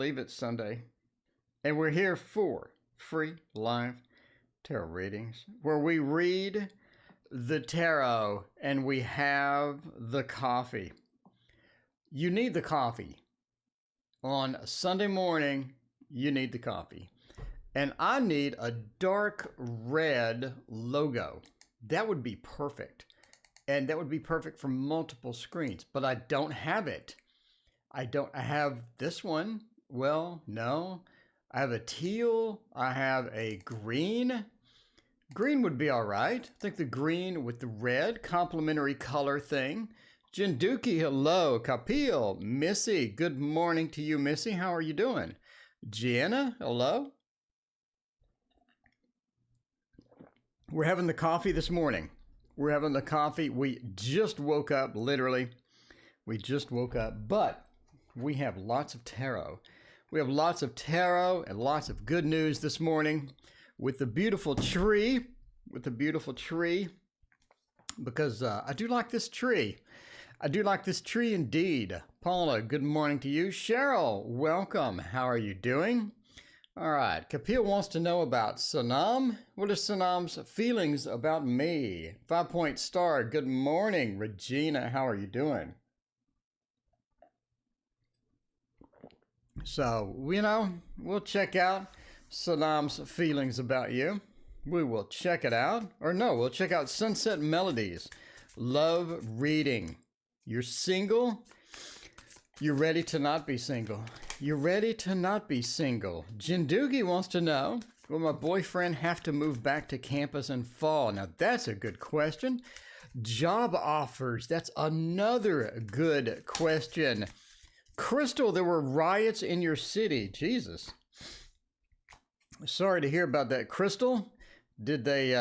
believe it's Sunday, and we're here for free live tarot readings where we read the tarot and we have the coffee. You need the coffee. On Sunday morning, you need the coffee. And I need a dark red logo. That would be perfect. And that would be perfect for multiple screens, but I don't have it. I have this one. Well, no. I have a teal. I have a green. Green would be all right. I think the green with the red, complementary color thing. Jinduki, hello. Kapil, Missy, good morning to you, Missy. How are you doing? Gianna, hello. We're having the coffee this morning. We're having the coffee. We just woke up, literally. We just woke up, but we have lots of tarot. We have lots of tarot and lots of good news this morning with the beautiful tree, because I do like this tree. I do like this tree indeed. Paula, good morning to you. Cheryl, welcome. How are you doing? All right. Kapil wants to know about Sanam. What are Sanam's feelings about me? 5-point star. Good morning. Regina, how are you doing? So, we'll check out Sanam's feelings about you. We will check it out. Or no, we'll check out Sunset Melodies. Love reading. You're single. You're ready to not be single. You're ready to not be single. Jindugi wants to know, will my boyfriend have to move back to campus in fall? Now, that's a good question. Job offers. That's another good question. Crystal, there were riots in your city. Jesus. Sorry to hear about that. Crystal, did they,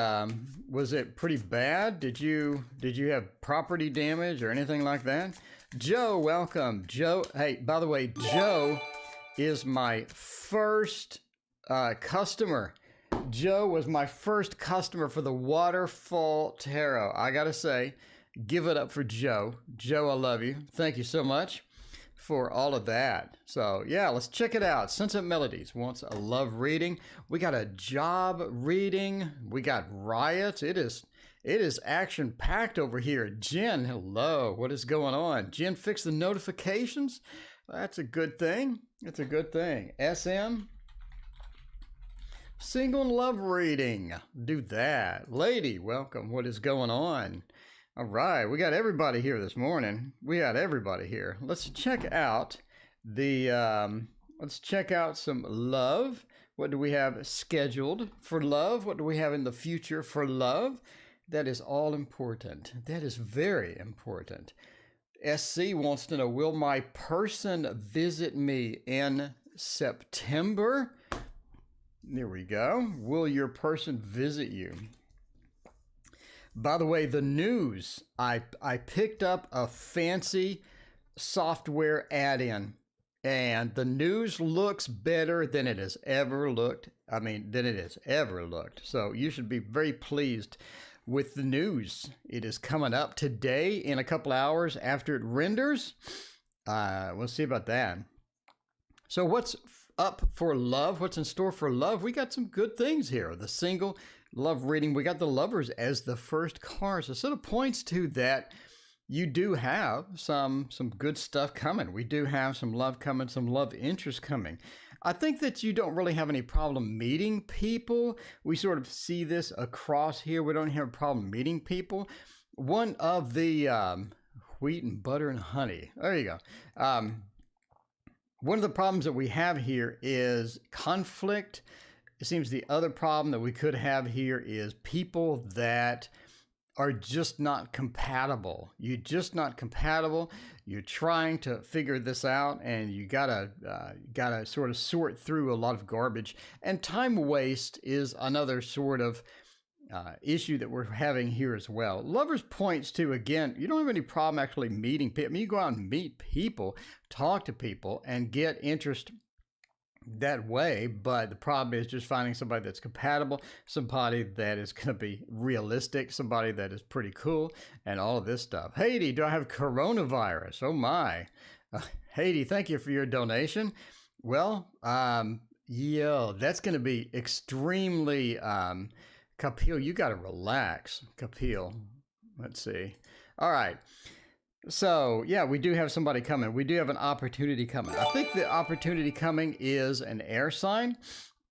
was it pretty bad? Did you have property damage or anything like that? Joe, welcome. Joe, hey, by the way, Joe is my first customer. Joe was my first customer for the Waterfall Tarot. I gotta say, give it up for Joe. Joe, I love you. Thank you so much for all of that. So yeah, let's check it out. Sunset Melodies wants a love reading. We got a job reading. We got riots. It is action packed over here. Jen, hello. What is going on? Jen, fix the notifications. That's a good thing. It's a good thing. SM, single love reading. Do that. Lady, welcome. What is going on? All right, we got everybody here this morning. We got everybody here. Let's check out let's check out some love. What do we have scheduled for love? What do we have in the future for love? That is all important. That is very important. SC wants to know, will my person visit me in September? There we go. Will your person visit you? By the way, the news, I picked up a fancy software add-in, and the news looks better than it has ever looked. So you should be very pleased with the news. It is coming up today in a couple hours after it renders. We'll see about that. So what's up for love? What's in store for love? We got some good things here. The single love reading, we got the lovers as the first card. So it sort of points to that you do have some good stuff coming. We do have some love coming, some love interest coming. I think that you don't really have any problem meeting people. We sort of see this across here. We don't have a problem meeting people. One of the wheat and butter and honey. There you go. One of the problems that we have here is conflict. It seems the other problem that we could have here is people that are just not compatible. You're just not compatible. You're trying to figure this out, and you gotta sort of sort through a lot of garbage. And time waste is another sort of issue that we're having here as well. Lovers points to, again, you don't have any problem actually meeting people. I mean, you go out and meet people, talk to people, and get interest that way, but the problem is just finding somebody that's compatible, somebody that is going to be realistic, somebody that is pretty cool, and all of this stuff. Haiti, do I have coronavirus? Oh my. Haiti, thank you for your donation. Well, yeah, that's going to be extremely, Kapil, you got to relax. Kapil, let's see. All right. So, yeah, we do have somebody coming. We do have an opportunity coming. I think the opportunity coming is an air sign,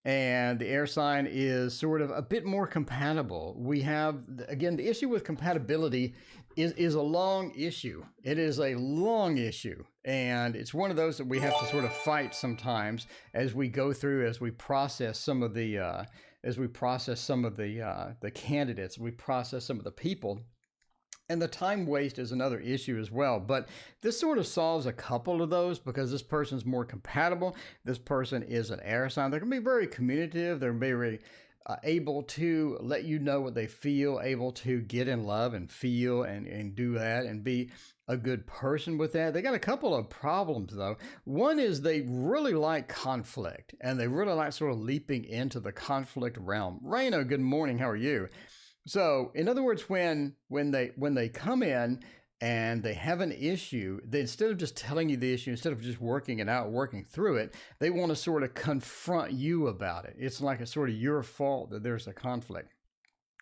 and the air sign is sort of a bit more compatible. We have, again, the issue with compatibility is a long issue. It is a long issue, and it's one of those that we have to sort of fight sometimes as we go through, as we process some of the the candidates, we process some of the people. And the time waste is another issue as well. But this sort of solves a couple of those because this person's more compatible. This person is an air sign. They're going to be very communicative. They're very able to let you know what they feel, able to get in love and feel and do that and be a good person with that. They got a couple of problems though. One is they really like conflict and they really like sort of leaping into the conflict realm. Raina, good morning. How are you? So, in other words, when they come in and they have an issue, they, instead of just telling you the issue, instead of just working it out, working through it, they want to sort of confront you about it. It's like it's sort of your fault that there's a conflict.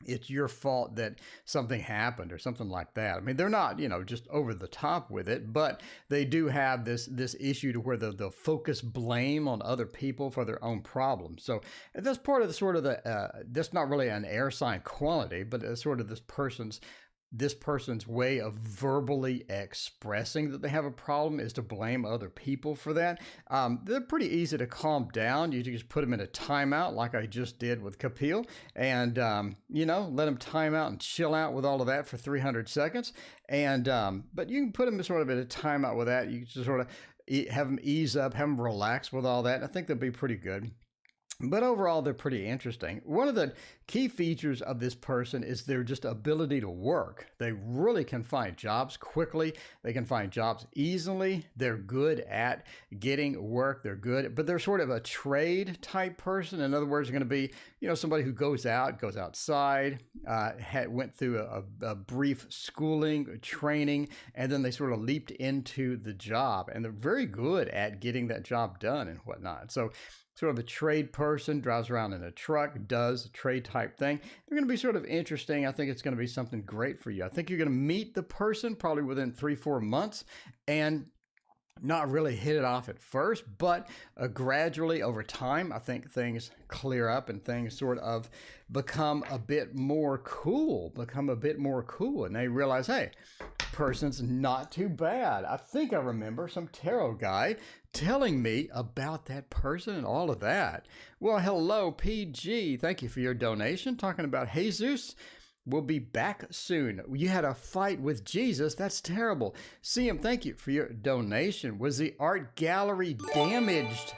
It's your fault that something happened or something like that. I mean, they're not, just over the top with it, but they do have this issue to where they'll focus blame on other people for their own problems. So that's part of the sort of that's not really an air sign quality, but it's sort of this person's way of verbally expressing that they have a problem is to blame other people for that. They're pretty easy to calm down. You just put them in a timeout like I just did with Kapil and, let them time out and chill out with all of that for 300 seconds. And, but you can put them sort of in a timeout with that. You just sort of have them ease up, have them relax with all that. I think they'll be pretty good. But overall, they're pretty interesting. One of the key features of this person is their just ability to work. They really can find jobs quickly. They can find jobs easily. They're good at getting work. They're good, but they're sort of a trade type person. In other words, they're going to be, somebody who goes outside, went through a brief schooling, training, and then they sort of leaped into the job. And they're very good at getting that job done and whatnot. So sort of a trade person, drives around in a truck, does a trade type thing. They're going to be sort of interesting. I think it's going to be something great for you. I think you're going to meet the person probably within 3-4 months and not really hit it off at first, but gradually over time, I think things clear up and things sort of become a bit more cool, And they realize, hey, person's not too bad. I think I remember some tarot guy telling me about that person and all of that. Well, hello, PG. Thank you for your donation. Talking about Jesus. We'll be back soon. You had a fight with Jesus. That's terrible. CM, thank you for your donation. Was the art gallery damaged?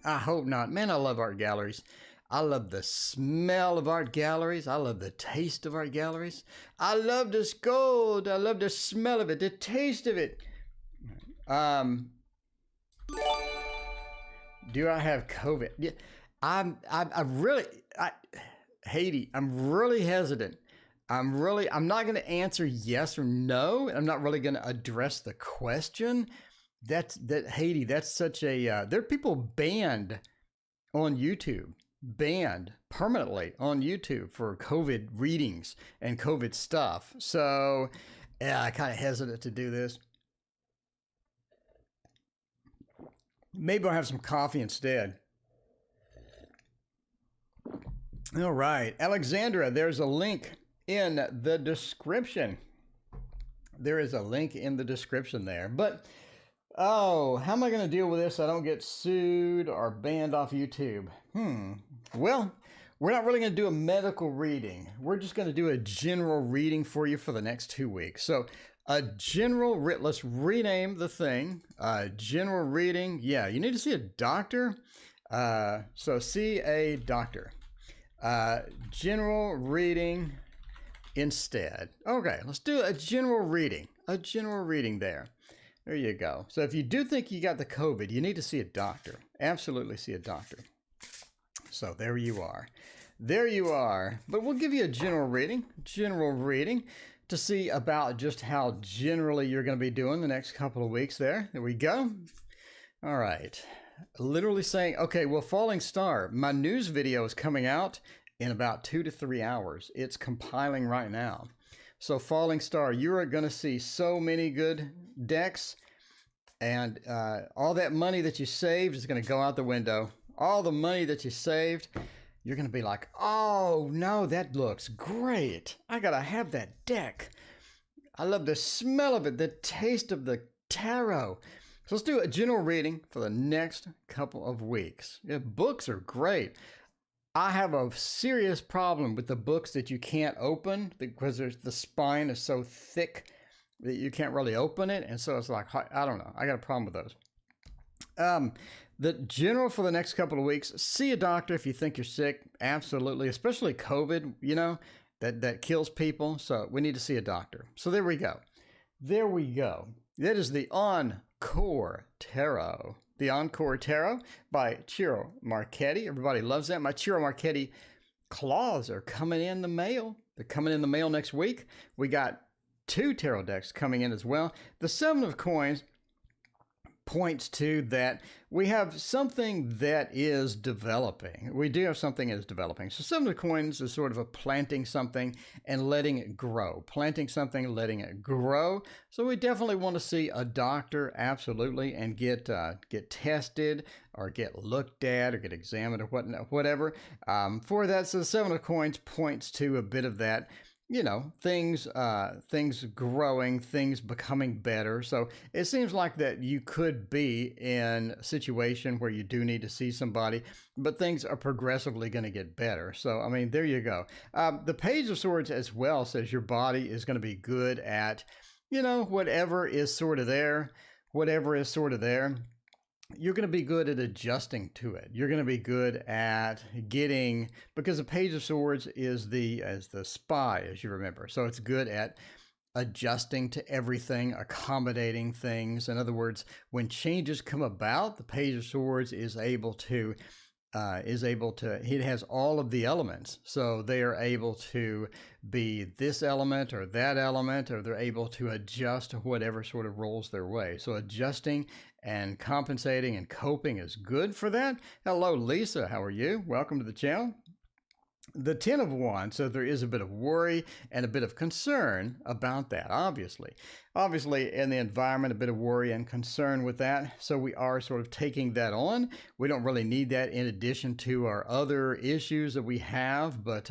I hope not. Man, I love art galleries. I love the smell of art galleries. I love the taste of art galleries. I love the gold. I love the smell of it, the taste of it. Do I have COVID? Yeah, Haiti, I'm really hesitant. I'm not going to answer yes or no. I'm not really going to address the question. Haiti, that's such a, there are people banned on YouTube, banned permanently on YouTube for COVID readings and COVID stuff. So, yeah, I kind of hesitant to do this. Maybe I'll have some coffee instead. All right, Alexandra, there's a link in the description. There is a link in the description there. But, how am I going to deal with this so I don't get sued or banned off YouTube? Well, we're not really going to do a medical reading. We're just going to do a general reading for you for the next 2 weeks. So, a general, let's rename the thing. General reading. Yeah, you need to see a doctor. So, see a doctor. General reading instead. Okay, let's do a general reading. A general reading there. There you go. So if you do think you got the COVID, you need to see a doctor. Absolutely see a doctor. So there you are. There you are. But we'll give you a general reading to see about just how generally you're going to be doing the next couple of weeks there. There we go. All right. literally saying, okay, well, Falling Star, my news video is coming out in about 2 to 3 hours. It's compiling right now. So Falling Star, you're going to see so many good decks, and all that money that you saved is going to go out the window. All the money that you saved, you're going to be like, oh, no, that looks great. I got to have that deck. I love the smell of it, the taste of the tarot. So let's do a general reading for the next couple of weeks. Yeah, books are great. I have a serious problem with the books that you can't open because the spine is so thick that you can't really open it. And so it's like, I don't know. I got a problem with those. The general for the next couple of weeks, see a doctor if you think you're sick. Absolutely. Especially COVID, you know, that kills people. So we need to see a doctor. So there we go. There we go. That is the Encore Tarot. The Encore Tarot by Ciro Marchetti. Everybody loves that. My Ciro Marchetti claws are coming in the mail. They're coming in the mail next week. We got 2 tarot decks coming in as well. The Seven of Coins points to that we have something that is developing. We do have something that is developing. So Seven of Coins is sort of a planting something and letting it grow. Planting something, letting it grow. So we definitely want to see a doctor, absolutely, and get tested or get looked at or get examined or whatever. For that, so the Seven of Coins points to a bit of that. You know, things growing, things becoming better. So it seems like that you could be in a situation where you do need to see somebody, but things are progressively going to get better. So, I mean, there you go. The Page of Swords as well says your body is going to be good at, you know, whatever is sort of there. You're going to be good at adjusting to it. You're going to be good at getting, because the Page of Swords is the spy, as you remember. So it's good at adjusting to everything, accommodating things. In other words, when changes come about, the Page of Swords is able to, it has all of the elements. So they are able to be this element or that element, or they're able to adjust to whatever sort of rolls their way. So adjusting and compensating and coping is good for that. Hello, Lisa. How are you? Welcome to the channel. The Ten of Wands, so there is a bit of worry and a bit of concern about that, obviously. Obviously, in the environment, a bit of worry and concern with that. So we are sort of taking that on. We don't really need that in addition to our other issues that we have, but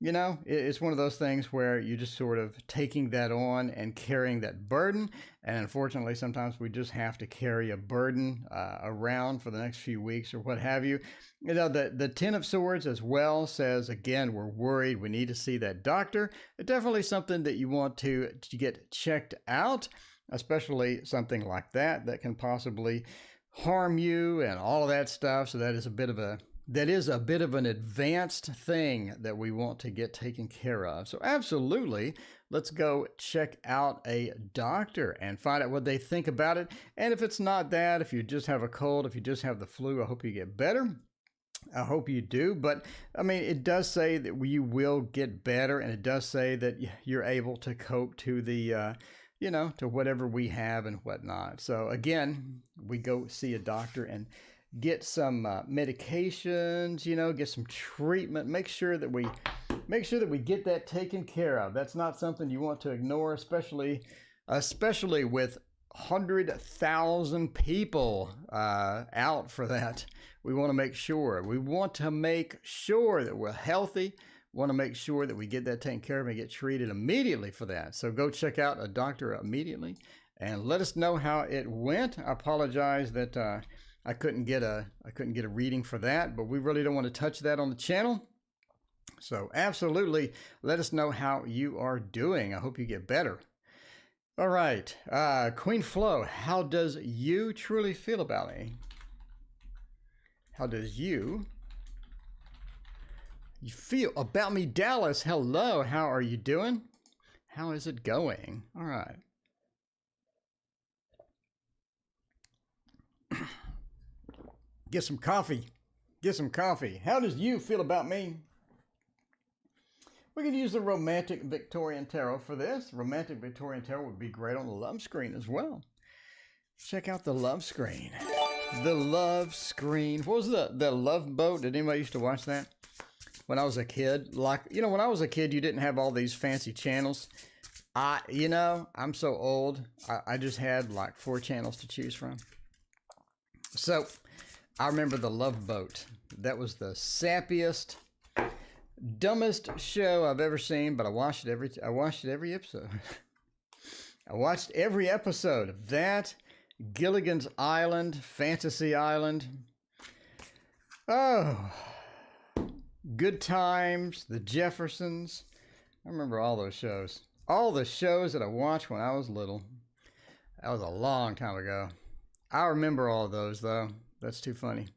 you know, it's one of those things where you're just sort of taking that on and carrying that burden. And unfortunately, sometimes we just have to carry a burden around for the next few weeks or what have you. You know, the Ten of Swords as well says, again, we're worried. We need to see that doctor. It's definitely something that you want to get checked out, especially something like that can possibly harm you and all of that stuff. So that is a bit of an advanced thing that we want to get taken care of. So absolutely, let's go check out a doctor and find out what they think about it. And if it's not that, if you just have a cold, if you just have the flu, I hope you get better. I hope you do. But I mean, it does say that you will get better, and it does say that you're able to cope to the you know, to whatever we have and whatnot. So again, we go see a doctor and get some medications, you know, get some treatment, make sure that we get that taken care of. That's not something you want to ignore, especially with 100,000 people out for that. We want to make sure that we're healthy. Want to make sure that we get that taken care of and get treated immediately for that. So go check out a doctor immediately and let us know how it went. I apologize that I couldn't get a reading for that, but we really don't want to touch that on the channel. So absolutely, let us know how you are doing. I hope you get better. All right, Queen Flo, how does you truly feel about me? How does you feel about me, Dallas? Hello, how are you doing? How is it going? All right. Get some coffee. Get some coffee. How does you feel about me? We can use the Romantic Victorian Tarot for this. Romantic Victorian Tarot would be great on the love screen as well. Check out the love screen. The Love Screen. What was the Love Boat? Did anybody used to watch that when I was a kid? Like, when I was a kid, you didn't have all these fancy channels. I'm so old. I just had like 4 channels to choose from. So I remember the Love Boat. That was the sappiest, dumbest show I've ever seen, but I watched it every episode. I watched every episode of that. Gilligan's Island, Fantasy Island. Oh, Good Times, The Jeffersons. I remember all those shows. All the shows that I watched when I was little. That was a long time ago. I remember all those, though. That's too funny.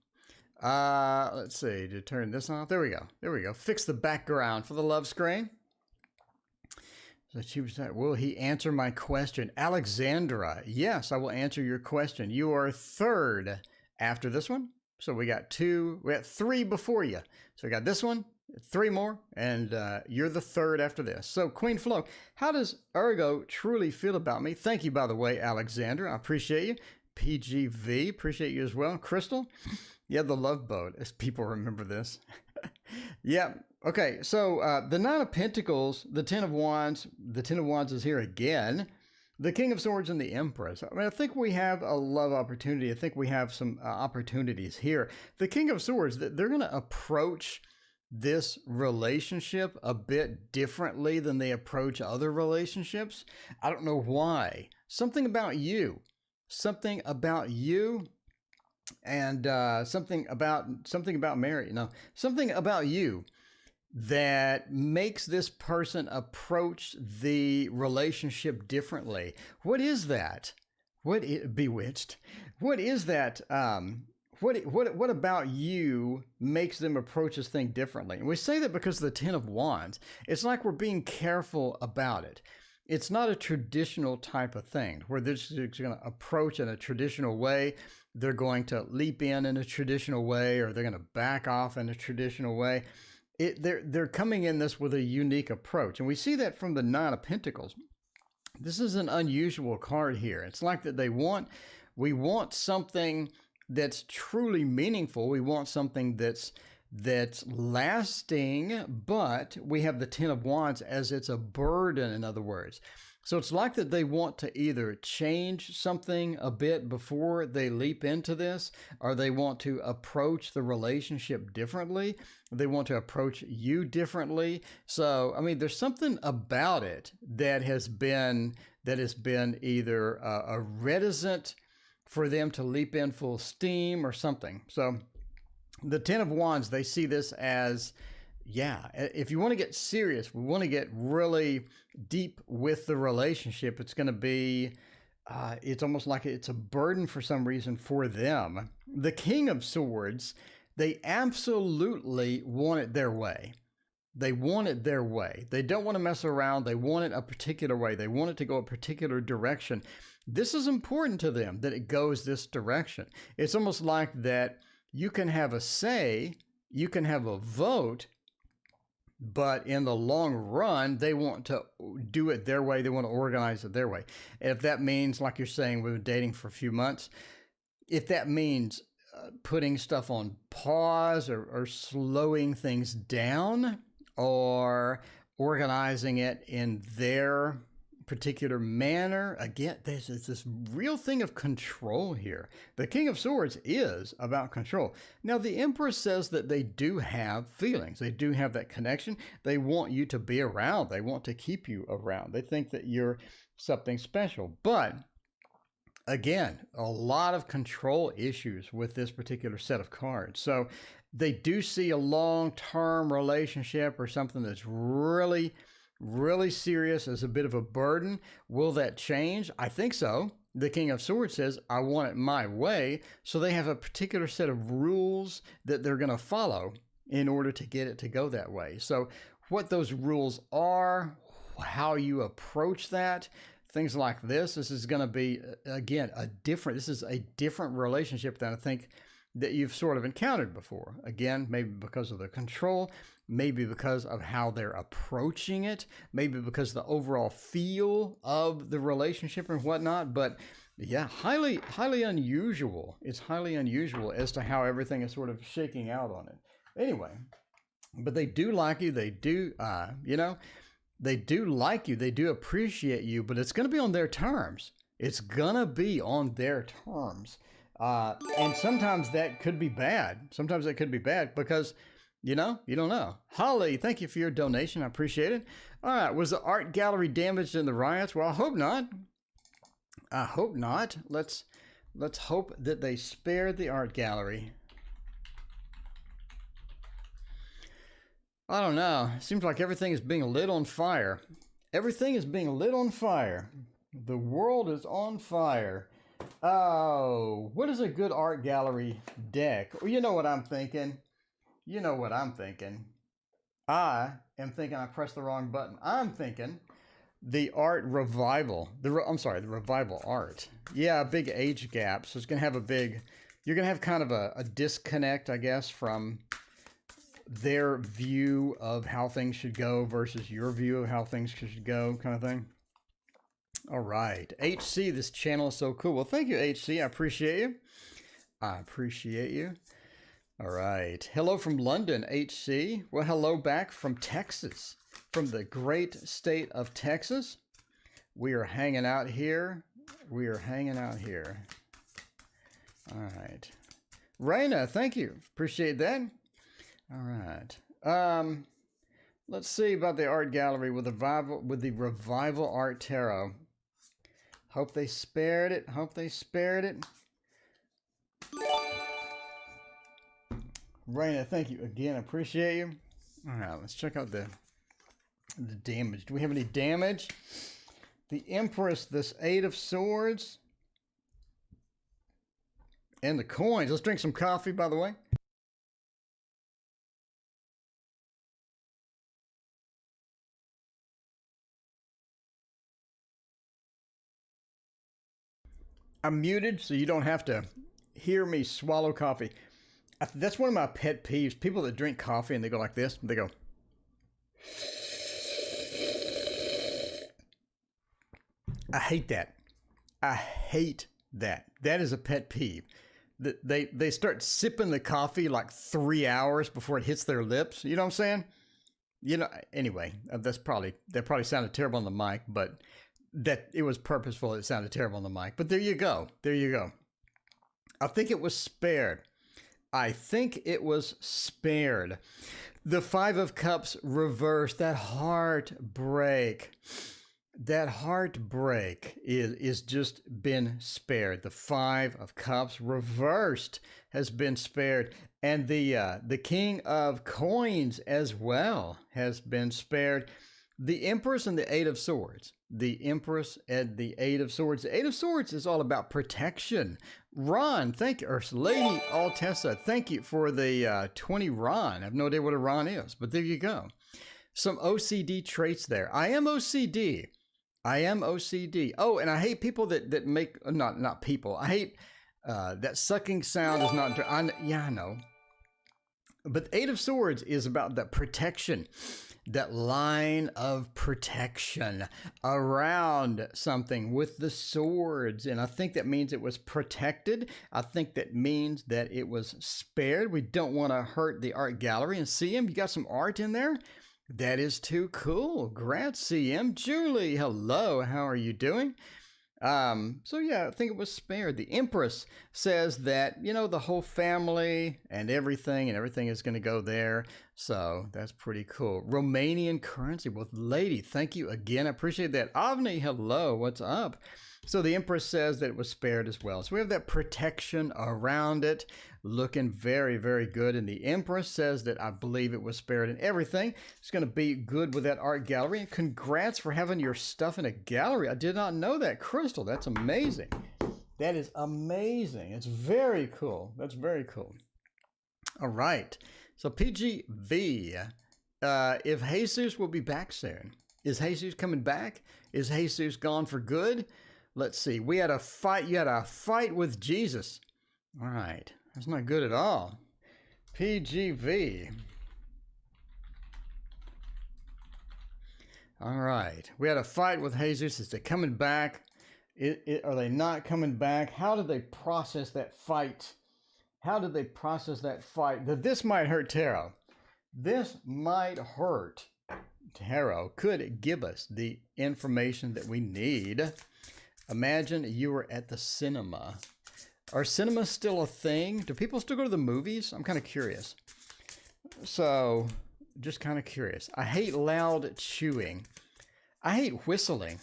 Let's see. To turn this off. There we go. There we go. Fix the background for the love screen. So she was like, will he answer my question? Alexandra, yes, I will answer your question. You are third after this one. So we got 3 before you. So we got this one, 3 more, and you're the third after this. So Queen Flo, how does Ergo truly feel about me? Thank you, by the way, Alexandra. I appreciate you. PGV, appreciate you as well. Crystal, yeah, the Love Boat, as people remember this. Yeah. Okay, so the 9 of Pentacles, the 10 of Wands, is here again. The King of Swords and the Empress. I mean, I think we have a love opportunity. I think we have some opportunities here. The King of Swords, they're going to approach this relationship a bit differently than they approach other relationships. I don't know why. Something about you, and something about Mary. No, something about you that makes this person approach the relationship differently. What is that? Bewitched? What is that? What about you makes them approach this thing differently? And we say that because of the 10 of Wands. It's like we're being careful about it. It's not a traditional type of thing where they're just going to approach in a traditional way. They're going to leap in a traditional way, or they're going to back off in a traditional way. They're coming in this with a unique approach. And we see that from the 9 of Pentacles. This is an unusual card here. It's like that we want something that's truly meaningful. We want something that's lasting, but we have the 10 of Wands as it's a burden, in other words. So it's like that they want to either change something a bit before they leap into this, or they want to approach the relationship differently. They want to approach you differently. So, I mean, there's something about it that has been either a reticent for them to leap in full steam or something. So the 10 of Wands, they see this as, yeah, if you want to get serious, we want to get really deep with the relationship, it's going to be, it's almost like it's a burden for some reason for them. The King of Swords, they absolutely want it their way. They want it their way. They don't want to mess around. They want it a particular way. They want it to go a particular direction. This is important to them, that it goes this direction. It's almost like that you can have a say, you can have a vote, but in the long run, they want to do it their way. They want to organize it their way. And if that means, like you're saying, we've been dating for a few months, if that means putting stuff on pause or slowing things down or organizing it in their particular manner, again, there's this real thing of control here. The King of Swords is about control. Now, the Empress says that they do have feelings. They do have that connection. They want you to be around. They want to keep you around. They think that you're something special. But again, a lot of control issues with this particular set of cards. So they do see a long-term relationship or something that's really serious as a bit of a burden. Will that change? I think so. The King of Swords says, I want it my way. So they have a particular set of rules that they're going to follow in order to get it to go that way. So what those rules are, how you approach that, things like this is going to be, again, this is a different relationship than I think that you've sort of encountered before. Again, maybe because of the control, maybe because of how they're approaching it, maybe because of the overall feel of the relationship and whatnot. But Yeah, highly unusual. It's highly unusual as to how everything is sort of shaking out on it. Anyway, but they do like you. They do, they do like you. They do appreciate you, but it's going to be on their terms. It's going to be on their terms. And sometimes that could be bad. Sometimes that could be bad because, you don't know. Holly, thank you for your donation. I appreciate it. All right. Was the art gallery damaged in the riots? Well, I hope not. I hope not. Let's hope that they spared the art gallery. I don't know. It seems like everything is being lit on fire. Everything is being lit on fire. The world is on fire. Oh, what is a good art gallery deck? Well, you know what I'm thinking. You know what I'm thinking. I am thinking I pressed the wrong button. I'm thinking the art revival. The revival art. Yeah, a big age gap. So it's going to have you're going to have kind of a disconnect, I guess, from their view of how things should go versus your view of how things should go, kind of thing. All right. HC, this channel is so cool. Well, thank you, HC. I appreciate you. I appreciate you. All right. Hello from London, HC. Well, hello back from Texas, from the great state of Texas. We are hanging out here. We are hanging out here. All right. Raina, thank you. Appreciate that. All right. Let's see about the art gallery with the revival art tarot. Hope they spared it. Hope they spared it. Raina, thank you again. I appreciate you. All right, let's check out the damage. Do we have any damage? The Empress, this 8 of Swords, and the coins. Let's drink some coffee, by the way. I'm muted, so you don't have to hear me swallow coffee. That's one of my pet peeves. People that drink coffee and they go like this. They go. I hate that. I hate that. That is a pet peeve. They start sipping the coffee like 3 hours before it hits their lips. You know what I'm saying? Anyway, that probably sounded terrible on the mic, but that it was purposeful. It sounded terrible on the mic, but there you go. There you go. I think it was spared. I think it was spared. The 5 of Cups reversed. That heartbreak. That heartbreak is just been spared. The 5 of Cups reversed has been spared. And the King of Coins as well has been spared. The Empress and the 8 of Swords. The Empress and the 8 of Swords. The 8 of Swords is all about protection. Ron, thank you. Or Lady Altessa, thank you for the 20 Ron. I have no idea what a Ron is, but there you go. Some OCD traits there. I am OCD. I am OCD. Oh, and I hate people that make, not people. I hate that sucking sound is not, I know. But the 8 of Swords is about that protection. That line of protection around something with the swords. And I think that means it was protected. I think that means that it was spared. We don't want to hurt the art gallery. And CM, you got some art in there? That is too cool. Congrats, CM. Julie, hello. How are you doing? So yeah, I think it was spared. The Empress says that, the whole family and everything is going to go there. So that's pretty cool. Romanian currency with Lady. Thank you again. I appreciate that. Avni, hello. What's up? So the Empress says that it was spared as well. So we have that protection around it, looking very, very good. And the Empress says that I believe it was spared and everything. It's going to be good with that art gallery. And congrats for having your stuff in a gallery. I did not know that, Crystal. That's amazing. That is amazing. It's very cool. That's very cool. All right. So PGV, if Jesus will be back soon. Is Jesus coming back? Is Jesus gone for good? Let's see. We had a fight. You had a fight with Jesus. All right. That's not good at all. PGV. All right. We had a fight with Jesus. Is he coming back? Are they not coming back? How did they process that fight? How did they process that fight? That this might hurt Taro. This might hurt Taro. Could it give us the information that we need? Imagine you were at the cinema. Are cinemas still a thing? Do people still go to the movies? I'm kind of curious. So, just kind of curious. I hate loud chewing. I hate whistling.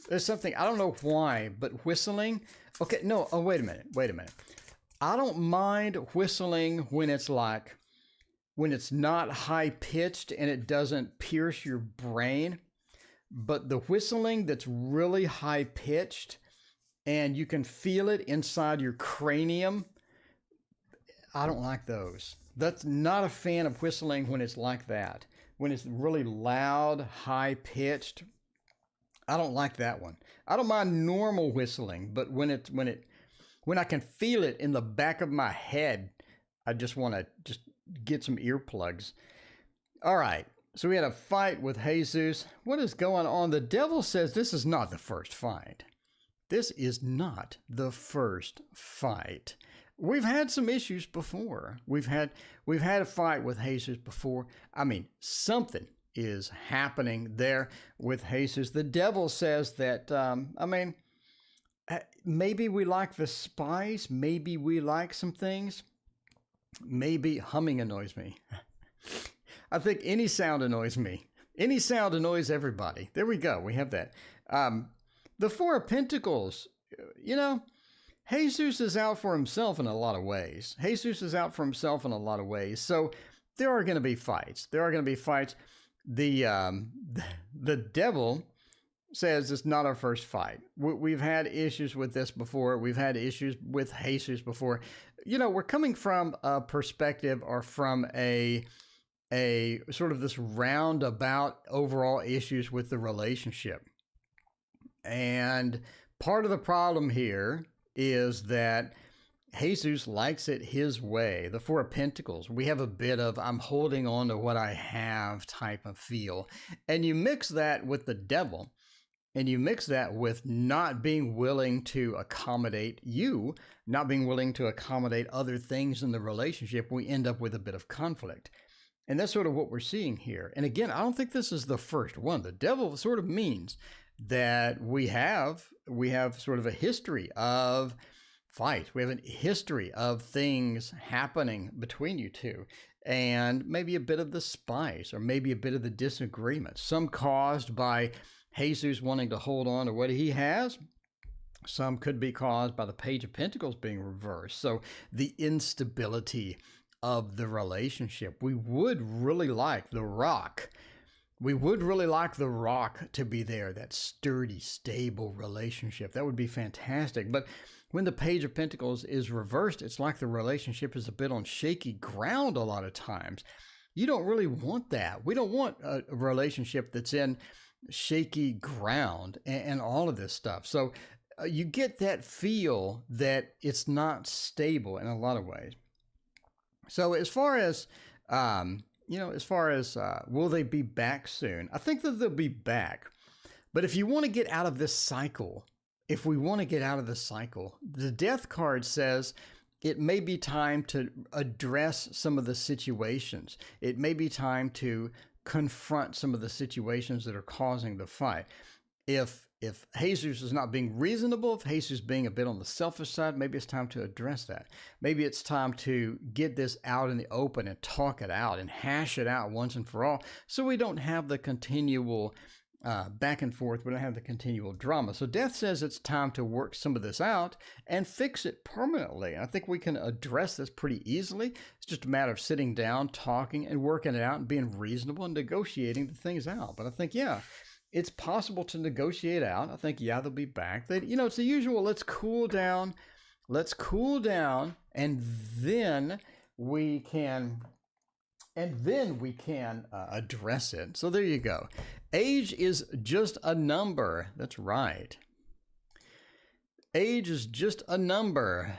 There's something, I don't know why, but whistling. Okay, no, oh, wait a minute. I don't mind whistling when it's not high pitched and it doesn't pierce your brain. But the whistling that's really high pitched and you can feel it inside your cranium, I don't like those. That's not a fan of whistling when it's like that. When it's really loud, high pitched, I don't like that one. I don't mind normal whistling, but when I can feel it in the back of my head, I just want to just get some earplugs. All right. So we had a fight with Jesus. What is going on? The devil says this is not the first fight. This is not the first fight. We've had some issues before. We've had a fight with Jesus before. I mean, something is happening there with Jesus. The devil says that, maybe we like the spice. Maybe we like some things. Maybe humming annoys me. I think any sound annoys me. Any sound annoys everybody. There we go. We have that. The Four of Pentacles, Jesus is out for himself in a lot of ways. So there are going to be fights. The devil says it's not our first fight. We've had issues with this before. We've had issues with Jesus before. We're coming from a perspective or from a sort of this roundabout overall issues with the relationship. And part of the problem here is that Jesus likes it his way. The Four of Pentacles, we have a bit of I'm holding on to what I have type of feel. And you mix that with the devil, and you mix that with not being willing to accommodate you, not being willing to accommodate other things in the relationship, we end up with a bit of conflict. And that's sort of what we're seeing here. And again, I don't think this is the first one. The devil sort of means that we have sort of a history of fights. We have a history of things happening between you two, and maybe a bit of the spice or maybe a bit of the disagreement, some caused by Jesus wanting to hold on to what he has. Some could be caused by the Page of Pentacles being reversed. So the instability of the relationship. We would really like the Rock. We would really like the Rock to be there, that sturdy, stable relationship. That would be fantastic. But when the Page of Pentacles is reversed, it's like the relationship is a bit on shaky ground a lot of times. You don't really want that. We don't want a relationship that's in shaky ground and all of this stuff. So you get that feel that it's not stable in a lot of ways. So as far as, will they be back soon? I think that they'll be back. But if you want to get out of this cycle, the Death card says it may be time to address some of the situations. It may be time to confront some of the situations that are causing the fight. If Jesus is not being reasonable, if Jesus is being a bit on the selfish side, maybe it's time to address that. Maybe it's time to get this out in the open and talk it out and hash it out once and for all, so we don't have the continual back and forth. We don't have the continual drama. So Death says it's time to work some of this out and fix it permanently. And I think we can address this pretty easily. It's just a matter of sitting down, talking, and working it out and being reasonable and negotiating the things out. But I think, it's possible to negotiate out. I think, they'll be back. It's the usual, let's cool down, and then we can address it. So there you go. Age is just a number. That's right. Age is just a number.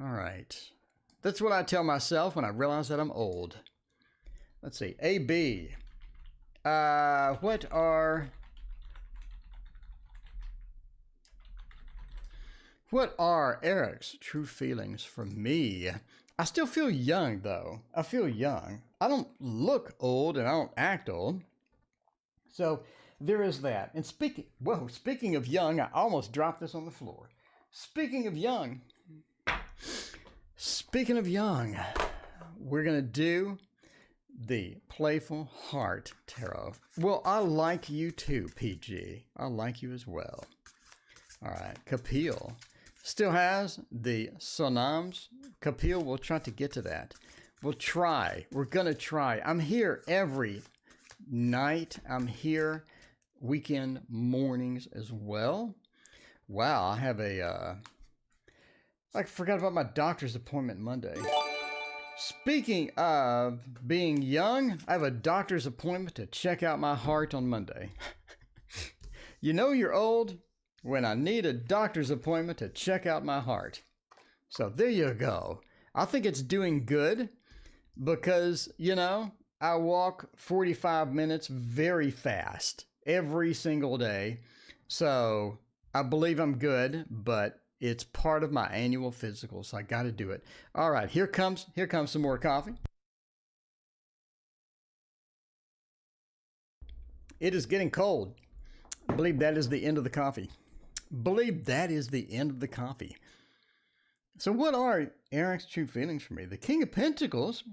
All right. That's what I tell myself when I realize that I'm old. Let's see. AB. What are What are Eric's true feelings for me? I still feel young, though. I feel young. I don't look old and I don't act old. So there is that. And speaking of young, I almost dropped this on the floor. Speaking of young, we're going to do the Playful Heart Tarot. Well, I like you too, PG. I like you as well. All right, Kapil still has the Sonams. Kapil, we'll try to get to that. We'll try. We're going to try. I'm here every night. I'm here weekend mornings as well. Wow, I have I forgot about my doctor's appointment Monday. Speaking of being young, I have a doctor's appointment to check out my heart on Monday. You know you're old when I need a doctor's appointment to check out my heart. So there you go. I think it's doing good because, you know, I walk 45 minutes very fast every single day. So I believe I'm good, but it's part of my annual physical, so I got to do it. All right, here comes some more coffee. It is getting cold. I believe that is the end of the coffee. So what are Eric's true feelings for me? The King of Pentacles,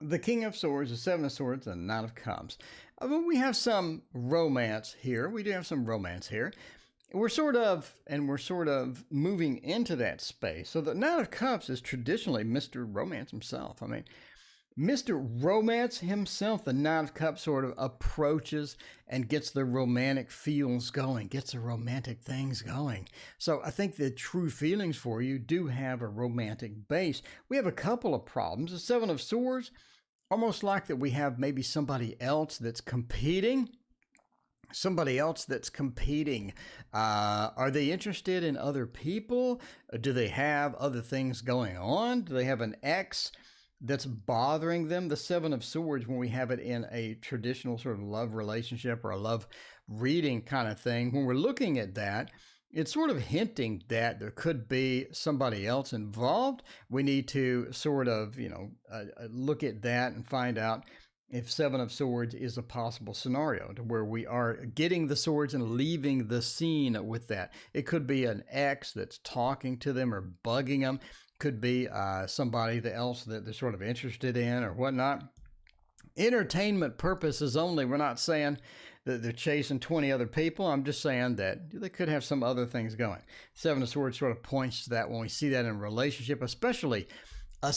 the King of Swords, the Seven of Swords, and the Knight of Cups. We have some romance here. We do have some romance here. We're sort of moving into that space. So the Knight of Cups is traditionally Mr. Romance himself. I mean, Mr. Romance himself, the Knight of Cups sort of approaches and gets the romantic feels going, gets the romantic things going. So I think the true feelings for you do have a romantic base. We have a couple of problems. The Seven of Swords, almost like that we have maybe somebody else that's competing. Are they interested in other people? Do they have other things going on? Do they have an ex that's bothering them? The Seven of Swords, when we have it in a traditional sort of love relationship or a love reading kind of thing, when we're looking at that, it's sort of hinting that there could be somebody else involved. We need to sort of, look at that and find out if Seven of Swords is a possible scenario to where we are getting the swords and leaving the scene with that. It could be an ex that's talking to them or bugging them. Could be somebody else that they're sort of interested in or whatnot. Entertainment purposes only. We're not saying that they're chasing 20 other people. I'm just saying that they could have some other things going. Seven of Swords sort of points to that when we see that in a relationship, especially the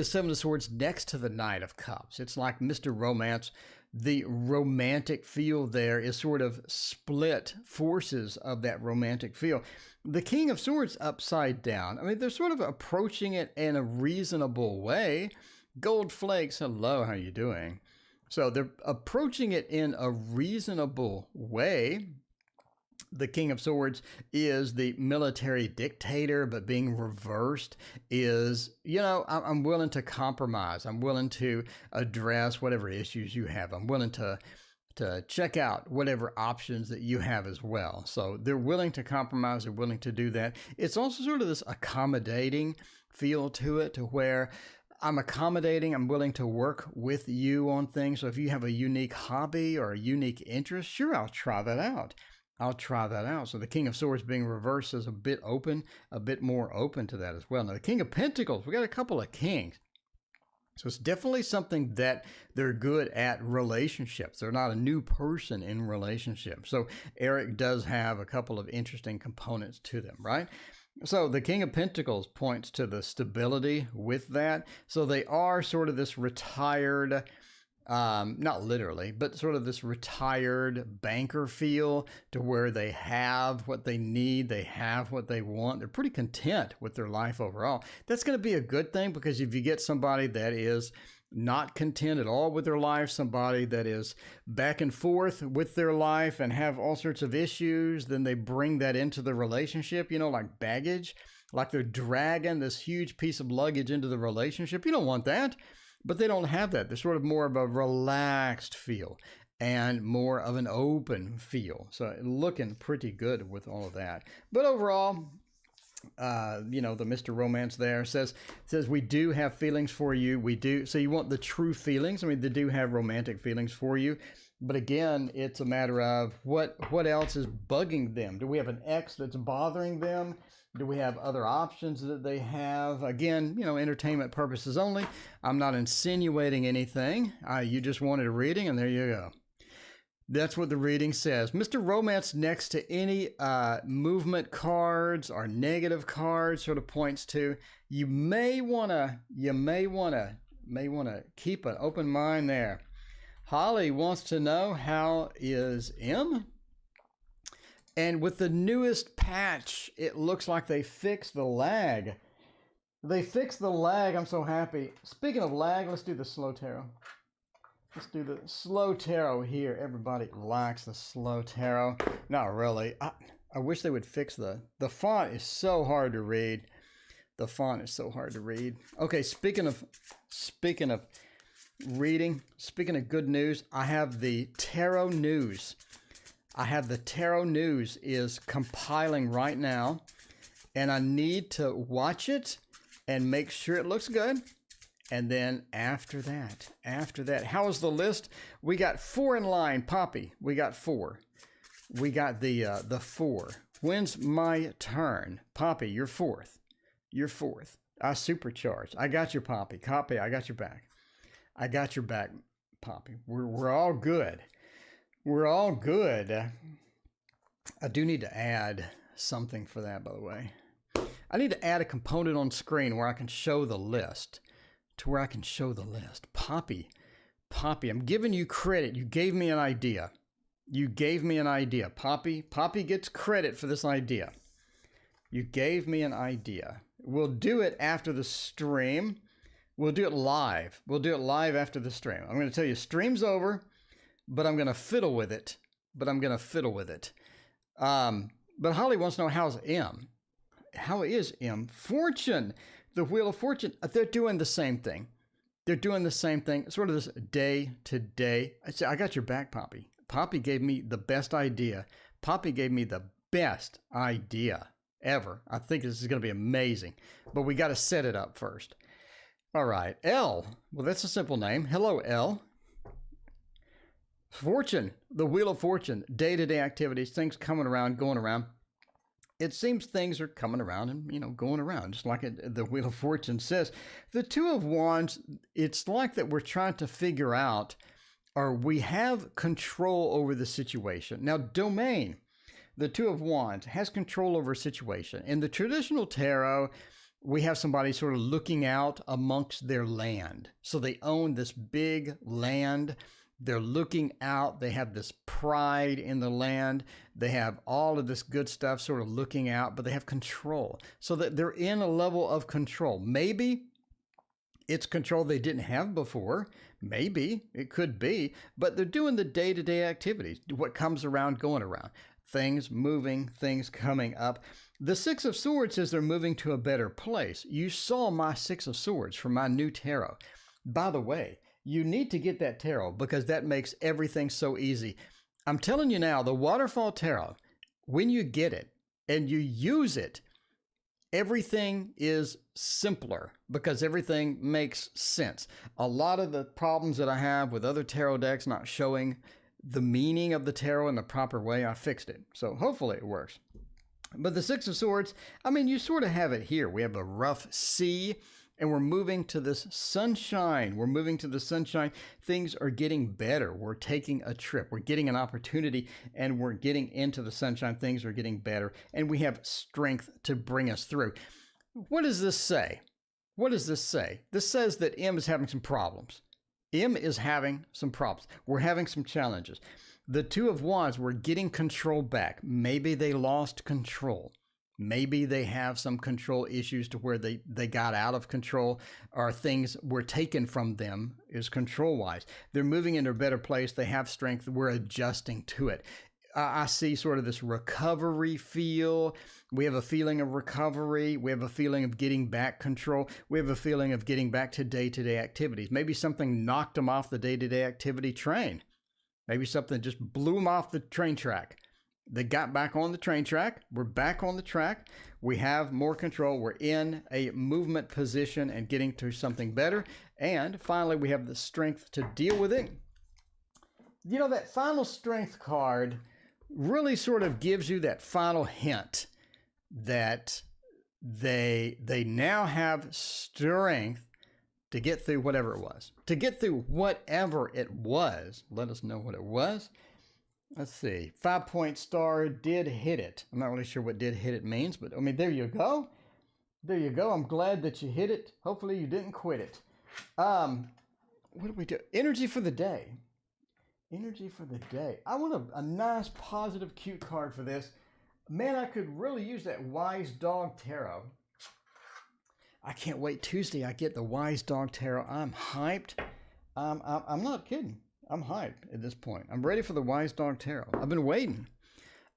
Seven of Swords next to the Knight of Cups. It's like Mr. Romance. The romantic feel there is sort of split forces of that romantic feel. The King of Swords upside down. I mean, they're sort of approaching it in a reasonable way. Gold Flakes, hello, how you doing? So they're approaching it in a reasonable way. The King of Swords is the military dictator, but being reversed is, I'm willing to compromise. I'm willing to address whatever issues you have. I'm willing to check out whatever options that you have as well. So they're willing to compromise. They're willing to do that. It's also sort of this accommodating feel to it, to where I'm accommodating. I'm willing to work with you on things. So if you have a unique hobby or a unique interest, sure, I'll try that out. So the King of Swords being reversed is a bit more open to that as well. Now the King of Pentacles, we got a couple of kings. So it's definitely something that they're good at relationships. They're not a new person in relationships. So Eric does have a couple of interesting components to them, right? So the King of Pentacles points to the stability with that. So they are sort of this retired, not literally, but sort of this retired banker feel, to where they have what they need, they have what they want. They're pretty content with their life overall. That's going to be a good thing, because if you get somebody that is not content at all with their life, somebody that is back and forth with their life and have all sorts of issues, then they bring that into the relationship, like baggage, like they're dragging this huge piece of luggage into the relationship. You don't want that. But they don't have that. They're sort of more of a relaxed feel and more of an open feel. So looking pretty good with all of that. But overall, the Mr. Romance there says we do have feelings for you. We do. So you want the true feelings. I mean, they do have romantic feelings for you. But again, it's a matter of what else is bugging them. Do we have an ex that's bothering them? Do we have other options that they have? Again, entertainment purposes only. I'm not insinuating anything. You just wanted a reading, and there you go. That's what the reading says. Mr. Romance, next to any movement cards or negative cards, sort of points to you may wanna keep an open mind there. Holly wants to know, how is M? And with the newest patch, it looks like they fixed the lag. They fixed the lag. I'm so happy. Speaking of lag, let's do the slow tarot. Let's do the slow tarot here. Everybody likes the slow tarot. Not really. I wish they would fix the font is so hard to read. The font is so hard to read. Okay, speaking of reading, speaking of good news, I have the tarot news. The tarot news is compiling right now, and I need to watch it and make sure it looks good. And then after that, how is the list? We got 4 in line, Poppy. We got 4. We got the 4. When's my turn? Poppy, you're 4th. You're 4th. I supercharged. I got your Poppy. Poppy, I got your back. I got your back, Poppy. We're all good. We're all good. I do need to add something for that, by the way. I need to add a component on screen where I can show the list. Poppy, I'm giving you credit. You gave me an idea. Poppy gets credit for this idea. You gave me an idea. We'll do it after the stream. We'll do it live. After the stream. I'm going to tell you, stream's over, but I'm going to fiddle with it. But Holly wants to know, how's M? How is M? Fortune. The Wheel of Fortune, they're doing the same thing. Sort of this day to day. I got your back, Poppy. Poppy gave me the best idea. Ever. I think this is going to be amazing. But we got to set it up first. All right. L. Well, that's a simple name. Hello, L. Fortune. The Wheel of Fortune. Day-to-day activities. Things coming around, going around. It seems things are coming around and, going around, just like the Wheel of Fortune says. The Two of Wands, it's like that we're trying to figure out, or we have control over the situation. Now, domain, the Two of Wands, has control over a situation. In the traditional tarot, we have somebody sort of looking out amongst their land. So they own this big land. They're looking out. They have this pride in the land. They have all of this good stuff sort of looking out, but they have control. So that they're in a level of control. Maybe it's control they didn't have before. Maybe it could be, but they're doing the day-to-day activities. What comes around, going around. Things moving, things coming up. The Six of Swords says they're moving to a better place. You saw my Six of Swords from my new tarot. By the way, you need to get that tarot because that makes everything so easy. I'm telling you now, the Waterfall Tarot, when you get it and you use it, everything is simpler because everything makes sense. A lot of the problems that I have with other tarot decks not showing the meaning of the tarot in the proper way, I fixed it. So hopefully it works. But the Six of Swords, you sort of have it here. We have a rough sea. And we're moving to this sunshine. Things are getting better. We're taking a trip. We're getting an opportunity and we're getting into the sunshine. Things are getting better. And we have strength to bring us through. What does this say? This says that M is having some problems. We're having some challenges. The Two of Wands, we're getting control back. Maybe they lost control. Maybe they have some control issues to where they got out of control or things were taken from them is control-wise. They're moving into a better place. They have strength. We're adjusting to it. I see sort of this recovery feel. We have a feeling of recovery. We have a feeling of getting back control. We have a feeling of getting back to day-to-day activities. Maybe something knocked them off the day-to-day activity train. Maybe something just blew them off the train track. They got back on the train track. We're back on the track. We have more control. We're in a movement position and getting to something better. And finally, we have the strength to deal with it. You know, that final strength card really sort of gives you that final hint that they now have strength to get through whatever it was. To get through whatever it was. Let us know what it was. Let's see. 5-point star, did hit it. I'm not really sure what did hit it means, but I mean, there you go. There you go. I'm glad that you hit it. Hopefully you didn't quit it. What do we do? Energy for the day. Energy for the day. I want a nice, positive, cute card for this. Man, I could really use that Wise Dog Tarot. I can't wait. Tuesday, I get the Wise Dog Tarot. I'm hyped. I'm not kidding. I'm hyped at this point. I'm ready for the Wise Dog Tarot. I've been waiting.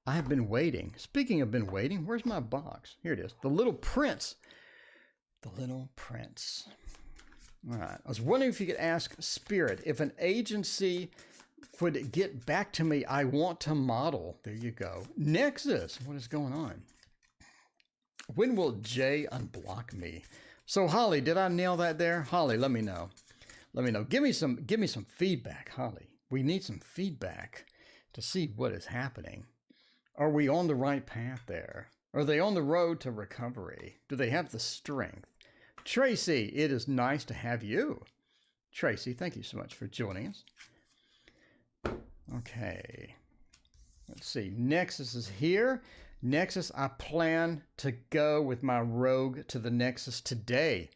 I have been waiting. Speaking of been waiting, where's my box? Here it is. The Little Prince. The Little Prince. All right. I was wondering if you could ask Spirit if an agency would get back to me. I want to model. There you go. Nexus. What is going on? When will Jay unblock me? So Holly, did I nail that there? Holly, let me know. Let me know. Give me some feedback, Holly. We need some feedback to see what is happening. Are we on the right path there? Are they on the road to recovery? Do they have the strength? Tracy, it is nice to have you. Tracy, thank you so much for joining us. Okay. Let's see. Nexus is here. Nexus, I plan to go with my rogue to the Nexus today.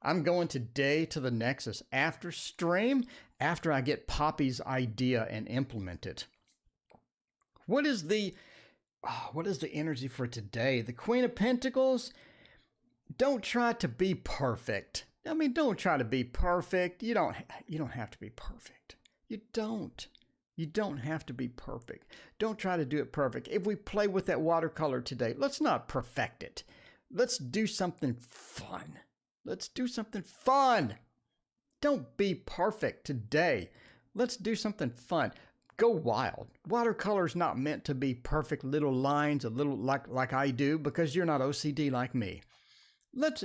I'm going today to the Nexus after stream, after I get Poppy's idea and implement it. What is the energy for today? The Queen of Pentacles. Don't try to be perfect. I mean, don't try to be perfect. You don't have to be perfect. You don't. You don't have to be perfect. Don't try to do it perfect. If we play with that watercolor today, let's not perfect it. Let's do something fun. Let's do something fun. Don't be perfect today. Let's do something fun. Go wild. Watercolor's not meant to be perfect little lines, a little like I do, because you're not OCD like me. Let's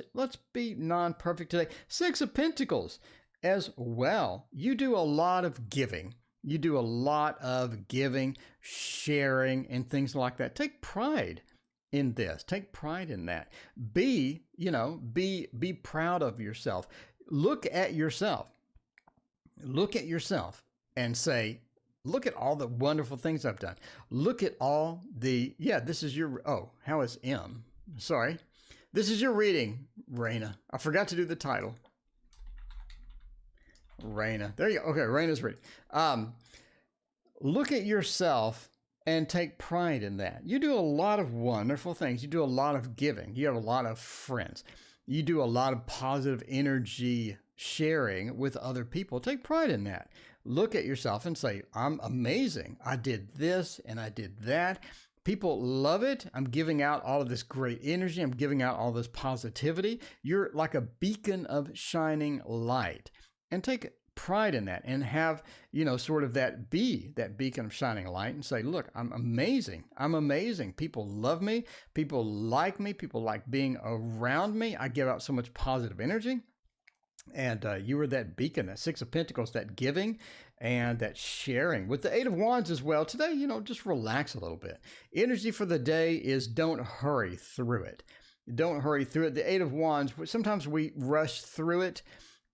be non-perfect today. 6 of Pentacles as well. You do a lot of giving. You do a lot of giving, sharing, and things like that. Take pride in this. Take pride in that. Be proud of yourself. Look at yourself. Look at yourself and say, look at all the wonderful things I've done. Look at all the, this is your, how is M? Sorry. This is your reading, Raina. I forgot to do the title. Raina. There you go. Okay, Raina's reading. Look at yourself and take pride in that. You do a lot of wonderful things. You do a lot of giving. You have a lot of friends. You do a lot of positive energy sharing with other people. Take pride in that. Look at yourself and say, I'm amazing. I did this and I did that. People love it. I'm giving out all of this great energy. I'm giving out all this positivity. You're like a beacon of shining light. And take pride in that and have, sort of that beacon of shining light and say, look, I'm amazing. I'm amazing. People love me. People like me. People like being around me. I give out so much positive energy. And you were that beacon, that 6 of Pentacles, that giving and that sharing. With the 8 of Wands as well, today, just relax a little bit. Energy for the day is don't hurry through it. Don't hurry through it. The 8 of Wands, sometimes we rush through it.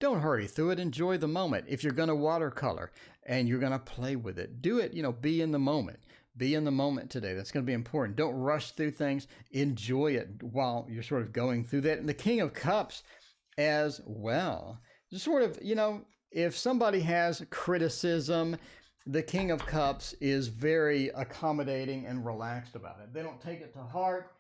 Don't hurry through it. Enjoy the moment. If you're going to watercolor and you're going to play with it, do it, be in the moment. Be in the moment today. That's going to be important. Don't rush through things. Enjoy it while you're sort of going through that. And the King of Cups as well. Just sort of, if somebody has criticism, the King of Cups is very accommodating and relaxed about it. They don't take it to heart.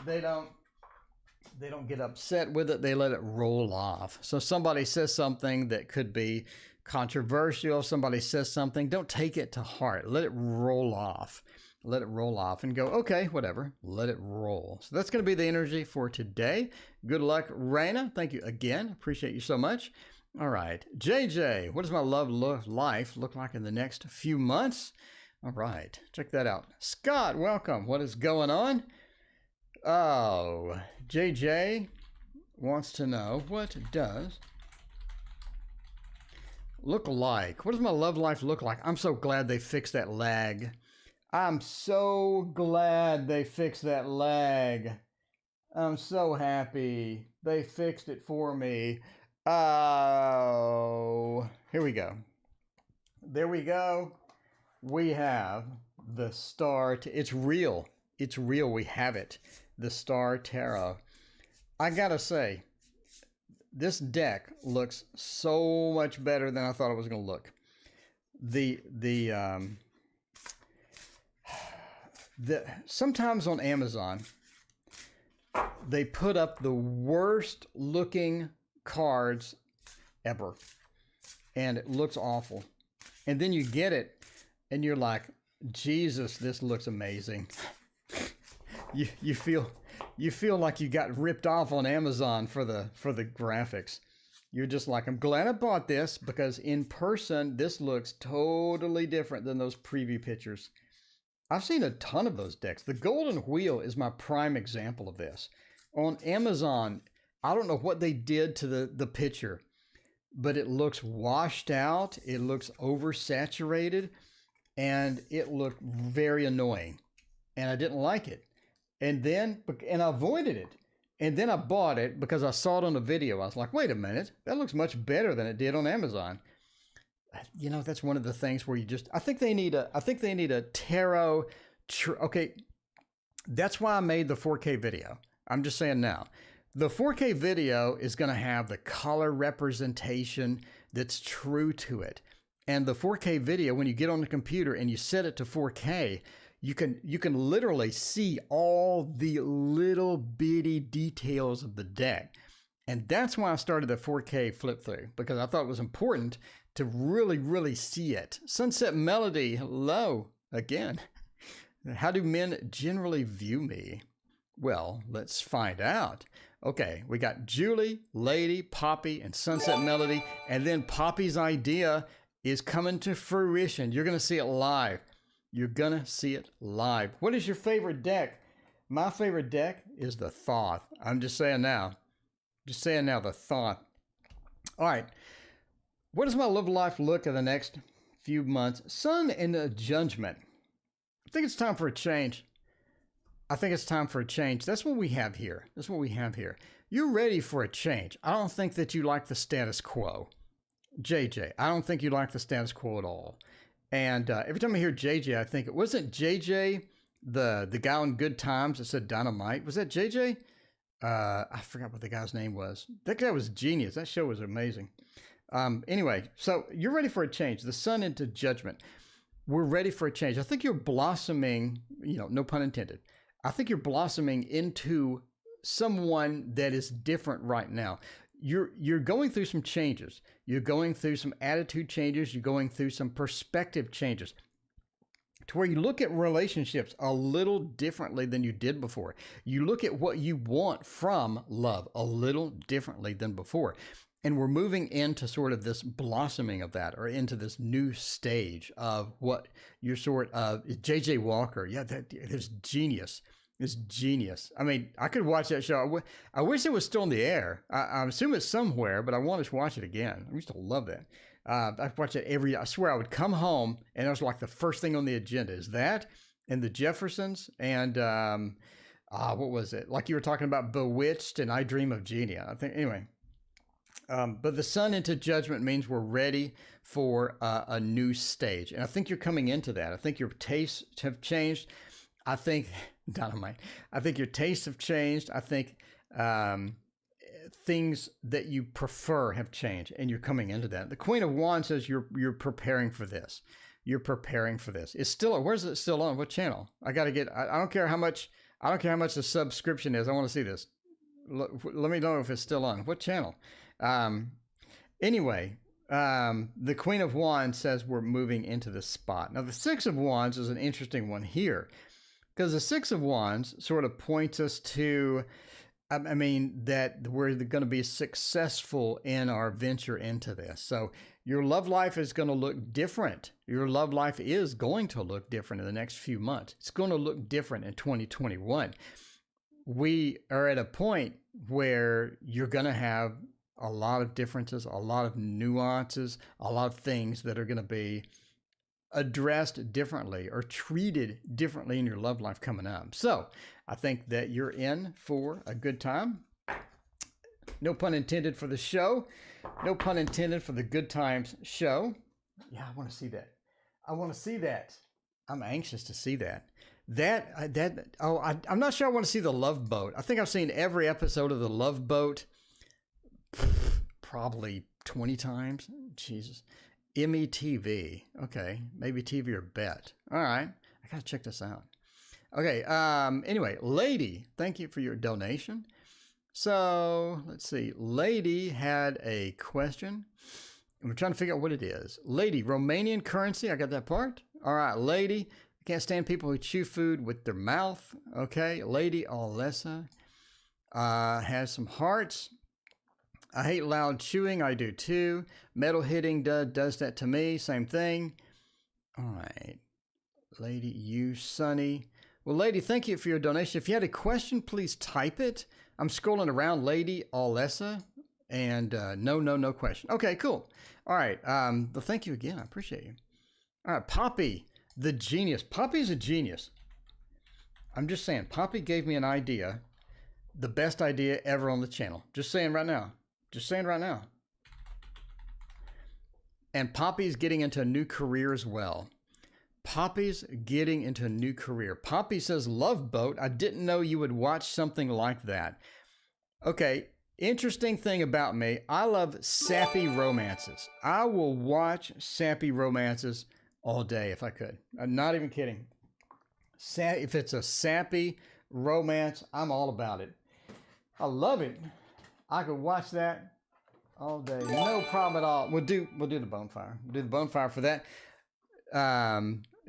They don't get upset with it. They let it roll off. So somebody says something that could be controversial. Somebody says something. Don't take it to heart. Let it roll off. Let it roll off and go, okay, whatever. Let it roll. So that's going to be the energy for today. Good luck, Raina. Thank you again. Appreciate you so much. All right. JJ, what does my love life look like in the next few months? All right, check that out. Scott, welcome. What is going on? Oh, JJ wants to know, what does look like? What does my love life look like? I'm so glad they fixed that lag. I'm so glad they fixed that lag. I'm so happy they fixed it for me. Oh, here we go. There we go. We have the Star. It's real. It's real. We have it. The Star Tarot. I gotta say, this deck looks so much better than I thought it was going to look. Sometimes on Amazon, they put up the worst looking cards ever, and it looks awful. And then you get it, and you're like, Jesus, this looks amazing. You feel like you got ripped off on Amazon for the graphics. You're just like, I'm glad I bought this, because in person this looks totally different than those preview pictures. I've seen a ton of those decks. The Golden Wheel is my prime example of this. On Amazon, I don't know what they did to the picture, but it looks washed out, it looks oversaturated, and it looked very annoying. And I didn't like it. And I avoided it. And then I bought it because I saw it on a video. I was like, wait a minute, that looks much better than it did on Amazon. You know, that's one of the things where I think they need a tarot. Okay, that's why I made the 4K video. I'm just saying now. The 4K video is going to have the color representation that's true to it. And the 4K video, when you get on the computer and you set it to 4K, you can literally see all the little bitty details of the deck. And that's why I started the 4K flip through, because I thought it was important to really, really see it. Sunset Melody, hello again. How do men generally view me? Well, let's find out. Okay, we got Julie, Lady, Poppy, and Sunset Melody. And then Poppy's idea is coming to fruition. You're going to see it live. You're going to see it live. What is your favorite deck? My favorite deck is the Thoth. I'm just saying now. Just saying now, the Thoth. All right. What does my love life look in the next few months? Sun in the Judgment. I think it's time for a change. I think it's time for a change. That's what we have here. That's what we have here. You're ready for a change. I don't think that you like the status quo. JJ, I don't think you like the status quo at all. And every time I hear JJ, I think, wasn't JJ the guy on Good Times that said dynamite? Was that JJ? I forgot what the guy's name was. That guy was genius. That show was amazing. Anyway, so you're ready for a change. The Sun into Judgment. We're ready for a change. I think you're blossoming, no pun intended. I think you're blossoming into someone that is different right now. You're going through some changes. You're going through some attitude changes. You're going through some perspective changes to where you look at relationships a little differently than you did before. You look at what you want from love a little differently than before. And we're moving into sort of this blossoming of that, or into this new stage of what you're sort of, J.J. Walker. Yeah, that's genius. It's genius. I mean, I could watch that show. I wish it was still in the air. I assume it's somewhere, but I want to watch it again. I used to love that. I watch it I swear I would come home and it was like the first thing on the agenda is that and the Jeffersons and what was it? Like you were talking about Bewitched and I Dream of Genia. I think, anyway. But the Sun into Judgment means we're ready for a new stage. And I think you're coming into that. I think your tastes have changed. I think, dynamite, I think your tastes have changed. I think things that you prefer have changed, and you're coming into that. The Queen of Wands says you're preparing for this. You're preparing for this. It's still, where's it still on? What channel? I got to get, I don't care how much the subscription is. I want to see this. Let me know if it's still on. What channel? Anyway, the Queen of Wands says we're moving into this spot. Now, the Six of Wands is an interesting one here, because the Six of Wands sort of points us to I mean, that we're going to be successful in our venture into this. So your love life is going to look different. Your love life is going to look different in the next few months. It's going to look different in 2021. We are at a point where you're going to have a lot of differences, a lot of nuances, a lot of things that are going to be addressed differently or treated differently in your love life coming up. So I think that you're in for a good time. No pun intended for the show. No pun intended for the Good Times show. Yeah, I want to see that. I want to see that. I'm anxious to see that. I'm not sure I want to see the Love Boat. I think I've seen every episode of the Love Boat probably 20 times. Jesus. METV. Okay. Maybe TV or bet. All right. I got to check this out. Okay. Anyway, Lady, thank you for your donation. So let's see. Lady had a question. We're trying to figure out what it is. Lady, Romanian currency. I got that part. All right. Lady, I can't stand people who chew food with their mouth. Okay. Lady Alessa has some hearts. I hate loud chewing. I do too. Metal hitting does that to me. Same thing. All right. Lady, you, Sunny. Well, Lady, thank you for your donation. If you had a question, please type it. I'm scrolling around, Lady Alessa, and no question. Okay, cool. All right. Well, thank you again. I appreciate you. All right, Poppy, the genius. Poppy's a genius. I'm just saying, Poppy gave me an idea, the best idea ever on the channel. Just saying right now. Just saying right now. And Poppy's getting into a new career as well. Poppy's getting into a new career. Poppy says, Love Boat. I didn't know you would watch something like that. Okay, interesting thing about me, I love sappy romances. I will watch sappy romances all day if I could. I'm not even kidding. If it's a sappy romance, I'm all about it. I love it. I could watch that all day. No problem at all. We'll do the bonfire. We'll do the bonfire for that.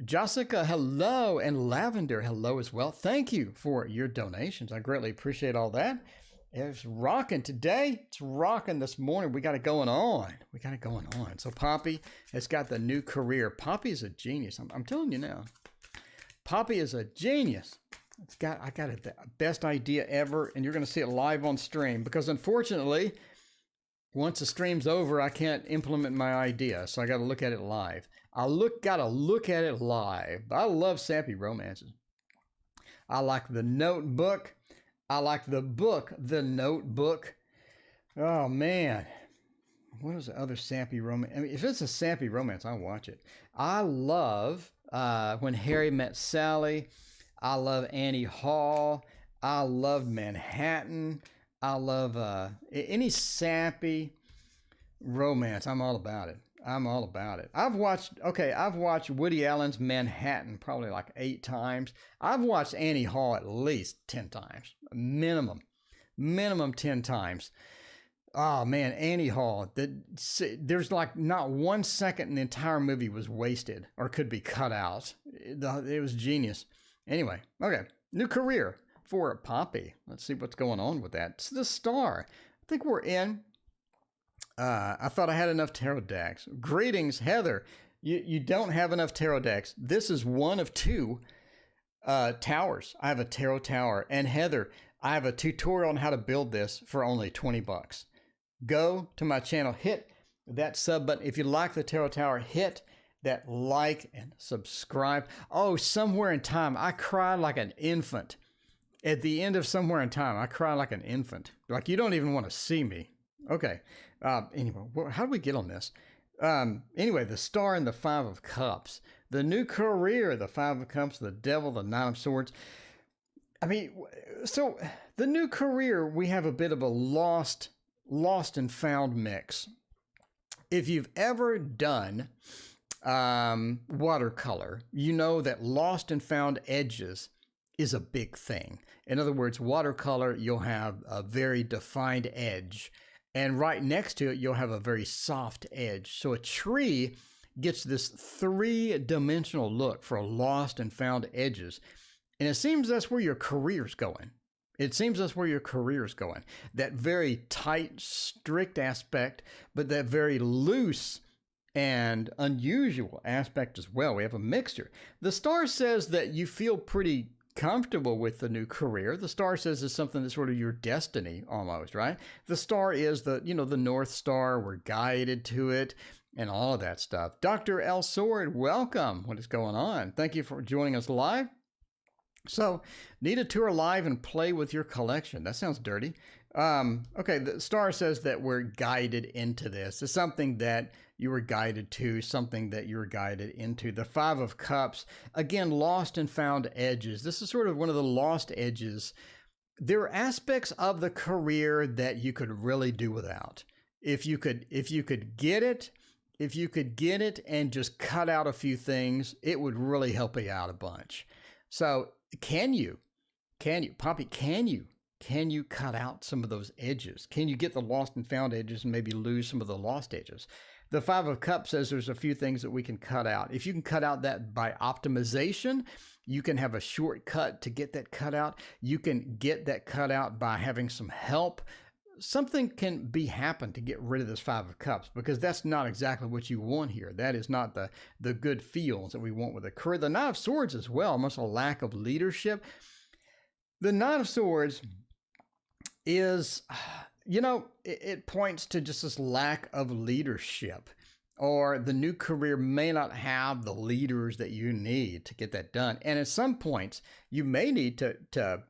Jessica, hello. And Lavender, hello as well. Thank you for your donations. I greatly appreciate all that. It's rocking today. It's rocking this morning. We got it going on. So Poppy has got the new career. Poppy is a genius. I'm telling you now. Poppy is a genius. I got the best idea ever, and you're going to see it live on stream because unfortunately, once the stream's over, I can't implement my idea, so I got to look at it live. Got to look at it live. I love sappy romances. I like The Notebook. I like the book, The Notebook. Oh man, what is the other sappy romance? I mean, if it's a sappy romance, I'll watch it. I love When Harry Met Sally. I love Annie Hall. I love Manhattan. I love any sappy romance. I'm all about it. I've watched Woody Allen's Manhattan probably like 8 times. I've watched Annie Hall at least 10 times. Minimum 10 times. Oh man, Annie Hall. There's like not 1 second in the entire movie was wasted or could be cut out. It was genius. Anyway, okay, new career for Poppy. Let's see what's going on with that. It's the star. I think we're in. I thought I had enough tarot decks. Greetings, Heather. You don't have enough tarot decks. This is one of 2 towers. I have a tarot tower. And Heather, I have a tutorial on how to build this for only 20 bucks. Go to my channel, hit that sub button. If you like the tarot tower, hit that like and subscribe. Oh, Somewhere in Time. I cried like an infant. At the end of Somewhere in Time, I cried like an infant. Like you don't even want to see me. Okay. Anyway, how do we get on this? Anyway, the Star and the 5 of Cups. The new career, the 5 of Cups, the Devil, the 9 of Swords. I mean, so the new career, we have a bit of a lost and found mix. If you've ever done watercolor, you know that lost and found edges is a big thing. In other words, watercolor, you'll have a very defined edge, and right next to it, you'll have a very soft edge. So a tree gets this 3-dimensional look for lost and found edges, and it seems that's where your career's going. It seems that's where your career is going. That very tight, strict aspect, but that very loose and unusual aspect as well. We have a mixture. The star says that you feel pretty comfortable with the new career. The star says it's something that's sort of your destiny almost, right? The star is the North Star. We're guided to it and all of that stuff. Dr. L. Sword, welcome. What is going on? Thank you for joining us live. So, need a tour live and play with your collection. That sounds dirty. Okay, the star says that we're guided into this. It's something that you were guided to, something that you were guided into. The Five of Cups, again, lost and found edges. This is sort of one of the lost edges. There are aspects of the career that you could really do without. If you could get it and just cut out a few things, it would really help you out a bunch. So, can you, Poppy, can you cut out some of those edges? Can you get the lost and found edges and maybe lose some of the lost edges? The Five of Cups says there's a few things that we can cut out. If you can cut out that by optimization, you can have a shortcut to get that cut out. You can get that cut out by having some help. Something can happen to get rid of this Five of Cups, because that's not exactly what you want here. That is not the good feels that we want with a career. The Knight of Swords as well, almost a lack of leadership. The Knight of Swords is, it points to just this lack of leadership, or the new career may not have the leaders that you need to get that done. And at some points, you may need to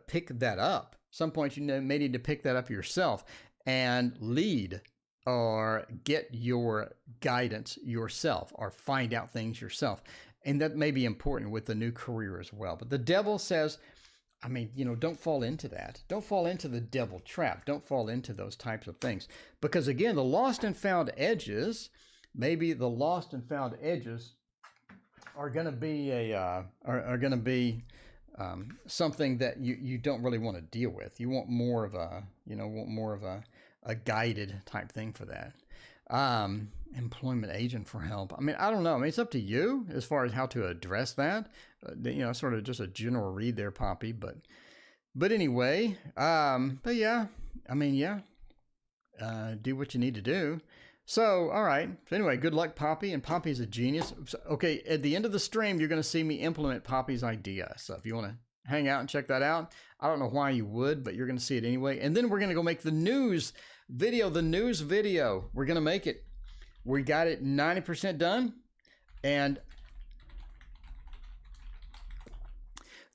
pick that up. Some points you may need to pick that up yourself and lead or get your guidance yourself or find out things yourself. And that may be important with the new career as well. But the Devil says, don't fall into that. Don't fall into the devil trap. Don't fall into those types of things. Because again, the lost and found edges, maybe the lost and found edges are going to be something that you don't really want to deal with. You want more of a guided type thing for that. Employment agent for help. I don't know. It's up to you as far as how to address that. Sort of just a general read there, Poppy. But anyway, but yeah, do what you need to do. So, all right. So anyway, good luck, Poppy. And Poppy's a genius. Okay, at the end of the stream, you're going to see me implement Poppy's idea. So if you want to hang out and check that out, I don't know why you would, but you're going to see it anyway. And then we're going to go make the news video. We're going to make it. We got it 90% done. And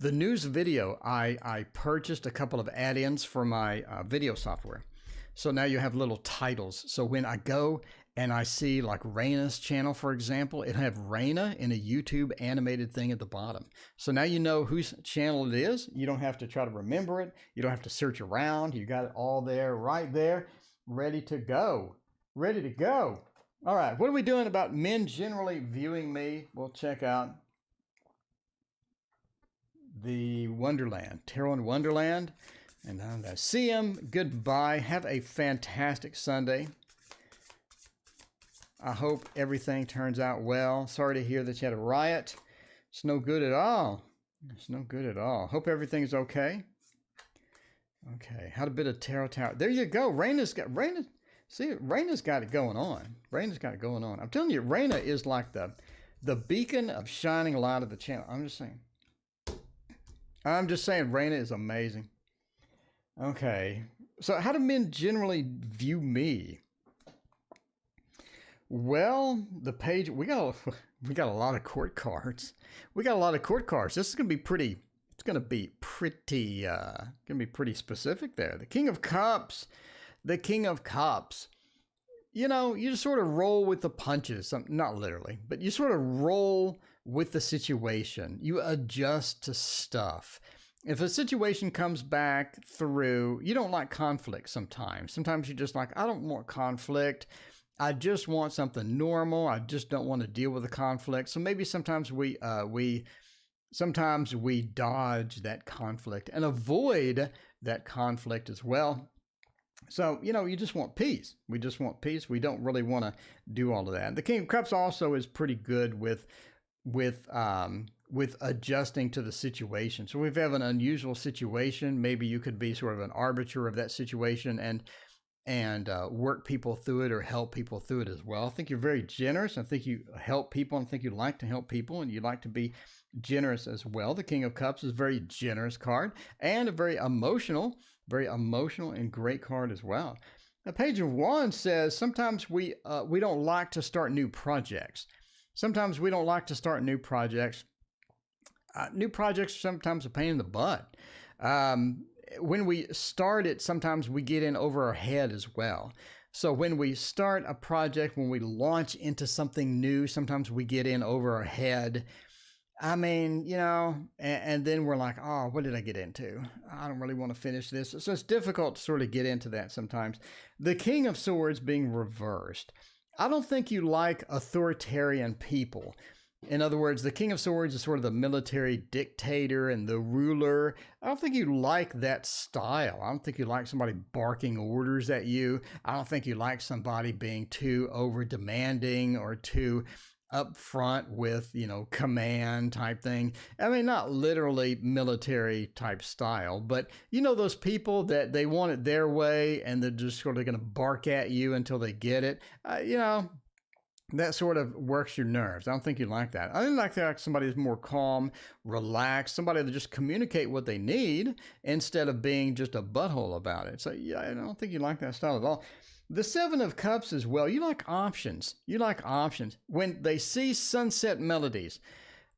the news video, I purchased a couple of add-ins for my video software. So now you have little titles. So when I go and I see like Raina's channel, for example, it'll have Raina in a YouTube animated thing at the bottom. So now you know whose channel it is. You don't have to try to remember it. You don't have to search around. You got it all there, right there, ready to go. Ready to go. All right, what are we doing about men generally viewing me? We'll check out the Wonderland, Tarot in Wonderland. And I see him. Goodbye. Have a fantastic Sunday. I hope everything turns out well. Sorry to hear that you had a riot. It's no good at all. It's no good at all. Hope everything's okay. Okay. Had a bit of Tarot Tower. There you go. Raina's got it going on. Raina's got it going on. I'm telling you, Raina is like the beacon of shining light of the channel. I'm just saying, Raina is amazing. Okay, so how do men generally view me? Well, the page, we got a lot of court cards. This is gonna be pretty. It's gonna be pretty specific there. The King of Cups. You just sort of roll with the punches. Not literally, but you sort of roll with the situation. You adjust to stuff. If a situation comes back through, you don't like conflict sometimes. Sometimes you just like, I don't want conflict. I just want something normal. I just don't want to deal with the conflict. So maybe sometimes we dodge that conflict and avoid that conflict as well. So, you just want peace. We just want peace. We don't really want to do all of that. The King of Cups also is pretty good with with adjusting to the situation. So if we have an unusual situation, maybe you could be sort of an arbiter of that situation and work people through it or help people through it as well. I think you're very generous. I think you help people, and I think you like to help people, and you like to be generous as well. The King of Cups is a very generous card and a very emotional and great card as well. The Page of Wands says sometimes we don't like to start new projects. Sometimes we don't like to start new projects. New projects are sometimes a pain in the butt. When we start it, sometimes we get in over our head as well. So when we start a project, when we launch into something new, sometimes we get in over our head. I mean, you know, and then we're like, oh, what did I get into? I don't really want to finish this. So it's difficult to sort of get into that sometimes. The King of Swords being reversed. I don't think you like authoritarian people. In other words, the King of Swords is sort of the military dictator and the ruler. I don't think you like that style. I don't think you like somebody barking orders at you. I don't think you like somebody being too over demanding or too upfront with, you know, command type thing. I mean, not literally military type style, but you know, those people that they want it their way and they're just sort of going to bark at you until they get it. You know, that sort of works your nerves. I don't think you like that. I like somebody who's more calm, relaxed, somebody that just communicate what they need instead of being just a butthole about it. So yeah, I don't think you like that style at all. The Seven of Cups as well. You like options. You like options. When they see Sunset Melodies,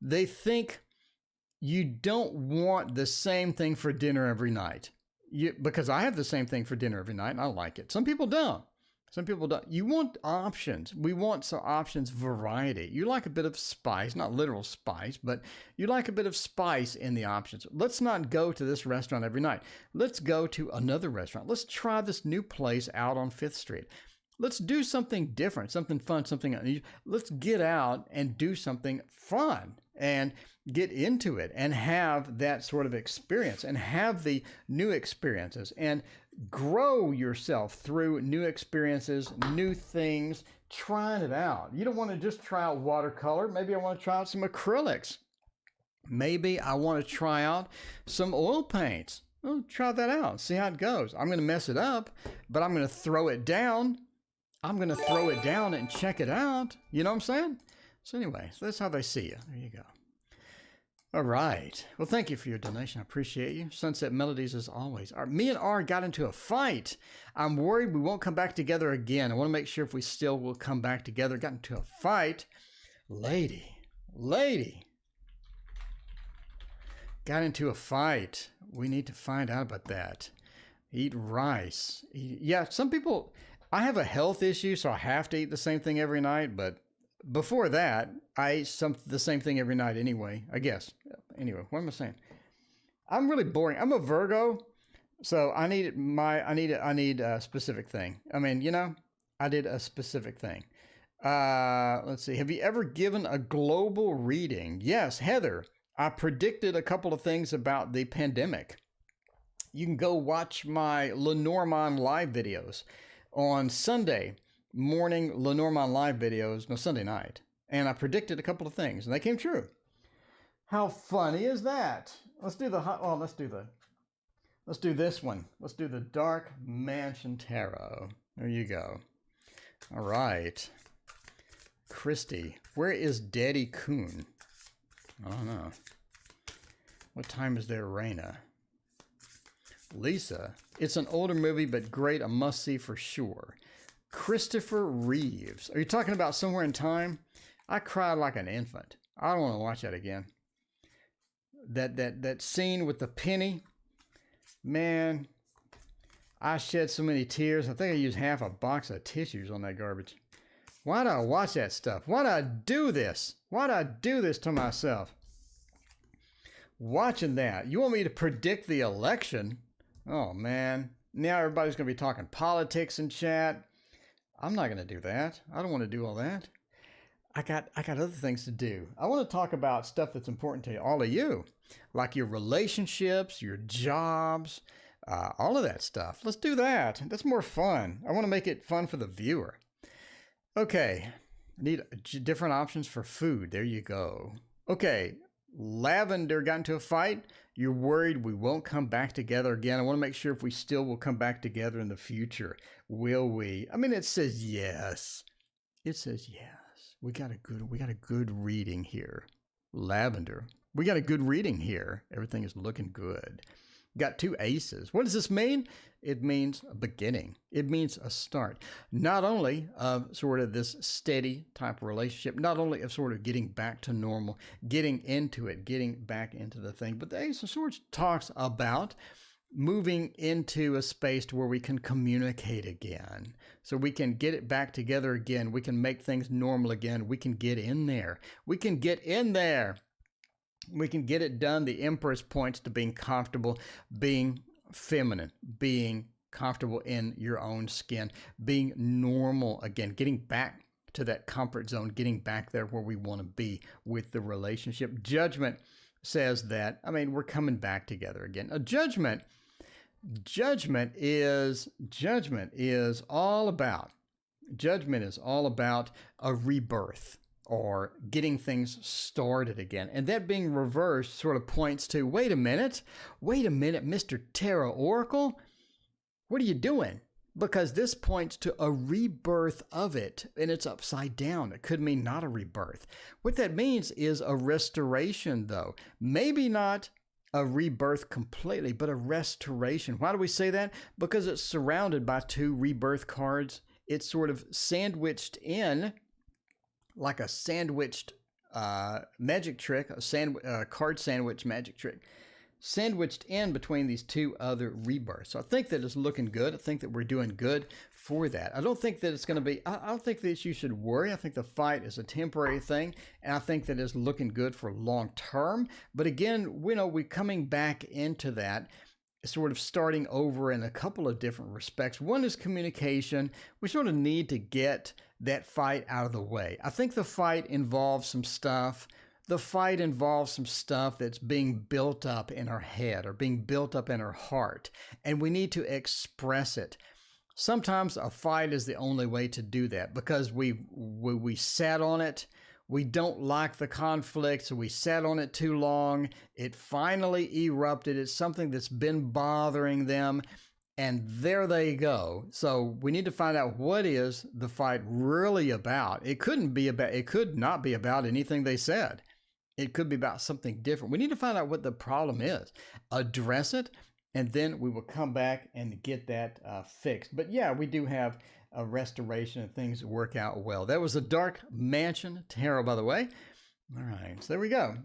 they think you don't want the same thing for dinner every night. Because I have the same thing for dinner every night and I like it. Some people don't. Some people don't. You want options. We want some options, variety. You like a bit of spice, not literal spice, but you like a bit of spice in the options. Let's not go to this restaurant every night. Let's go to another restaurant. Let's try this new place out on 5th Street. Let's do something different, something fun, something unusual. Let's get out and do something fun and get into it and have that sort of experience and have the new experiences and grow yourself through new experiences, new things, trying it out. You don't want to just try out watercolor. Maybe I want to try out some acrylics. Maybe I want to try out some oil paints. Well, try that out. See how it goes. I'm going to mess it up, but I'm going to throw it down. I'm going to throw it down and check it out. You know what I'm saying? So anyway, so that's how they see you. There you go. All right. Well, thank you for your donation. I appreciate you. Sunset Melodies as always. Me and R got into a fight. I'm worried we won't come back together again. I want to make sure if we still will come back together. Got into a fight. Lady. Got into a fight. We need to find out about that. Eat rice. Yeah, some people, I have a health issue, so I have to eat the same thing every night, but before that, I ate the same thing every night anyway, I guess. Anyway, what am I saying? I'm really boring. I'm a Virgo, so I need a specific thing. I mean, you know, I did a specific thing. Let's see. Have you ever given a global reading? Yes, Heather. I predicted a couple of things about the pandemic. You can go watch my Lenormand live videos on Sunday morning. Lenormand live videos, no, Sunday night, and I predicted a couple of things, and they came true. How funny is that? Let's do this one. Let's do the Dark Mansion Tarot. There you go. All right, Christy, where is Daddy Coon? I don't know. What time is there, Raina? Lisa, it's an older movie, but great, a must-see for sure. Christopher Reeves. Are you talking about Somewhere in Time? I cried like an infant. I don't want to watch that again. That scene with the penny, man, I shed so many tears. I think I used half a box of tissues on that garbage. Why do I watch that stuff? Why do I do this? Why do I do this to myself? Watching that. You want me to predict the election? Oh, man. Now everybody's going to be talking politics in chat. I'm not going to do that. I don't want to do all that. I got other things to do. I want to talk about stuff that's important to all of you, like your relationships, your jobs, all of that stuff. Let's do that. That's more fun. I want to make it fun for the viewer. Okay. I need different options for food. There you go. Okay. Lavender got into a fight. You're worried we won't come back together again. I want to make sure if we still will come back together in the future. Will we? I mean, it says yes. It says yes. We got a good reading here. Lavender. We got a good reading here. Everything is looking good. Got 2 aces. What does this mean? It means a beginning. It means a start. Not only of sort of this steady type of relationship, not only of sort of getting back to normal, getting into it, getting back into the thing, but the Ace of Swords talks about moving into a space to where we can communicate again. So we can get it back together again. We can make things normal again. We can get in there. We can get in there. We can get it done. The Empress points to being comfortable, being feminine, being comfortable in your own skin, being normal again, getting back to that comfort zone, getting back there where we want to be with the relationship. Judgment says that, I mean, we're coming back together again. A judgment is all about a rebirth, or getting things started again. And that being reversed sort of points to, wait a minute, Mr. Tarot Oracle, what are you doing? Because this points to a rebirth of it, and it's upside down. It could mean not a rebirth. What that means is a restoration, though. Maybe not a rebirth completely, but a restoration. Why do we say that? Because it's surrounded by 2 rebirth cards. It's sort of sandwiched in like a sandwiched magic trick, a card sandwich magic trick, sandwiched in between these 2 other rebirths. So I think that it's looking good. I think that we're doing good for that. I don't think that it's going to be, I don't think that you should worry. I think the fight is a temporary thing, and I think that it's looking good for long term. But again, we're coming back into that, sort of starting over in a couple of different respects. One is communication. We sort of need to get that fight out of the way. I think the fight involves some stuff. The fight involves some stuff that's being built up in our head or being built up in our heart, and we need to express it. Sometimes a fight is the only way to do that, because we sat on it. We don't like the conflict, so we sat on it too long. It finally erupted. It's something that's been bothering them, and there they go. So we need to find out, what is the fight really about? It could not be about anything they said. It could be about something different. We need to find out what the problem is, address it, and then we will come back and get that fixed. But yeah, we do have a restoration and things work out well. That was a Dark Mansion Tarot, by the way. All right, so there we go.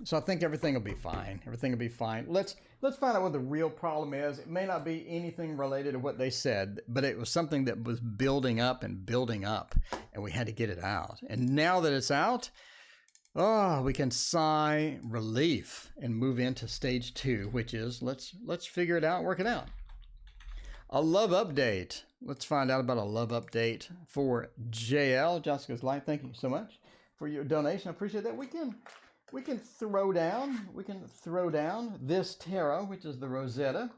So I think everything will be fine. Everything will be fine. Let's find out what the real problem is. It may not be anything related to what they said, but it was something that was building up, and we had to get it out. And now that it's out, we can sigh relief and move into stage 2, which is let's figure it out, work it out. A love update. Let's find out about a love update for JL. Jessica's Light, thank you so much for your donation. I appreciate that. We can throw down this tarot, which is the Rosetta.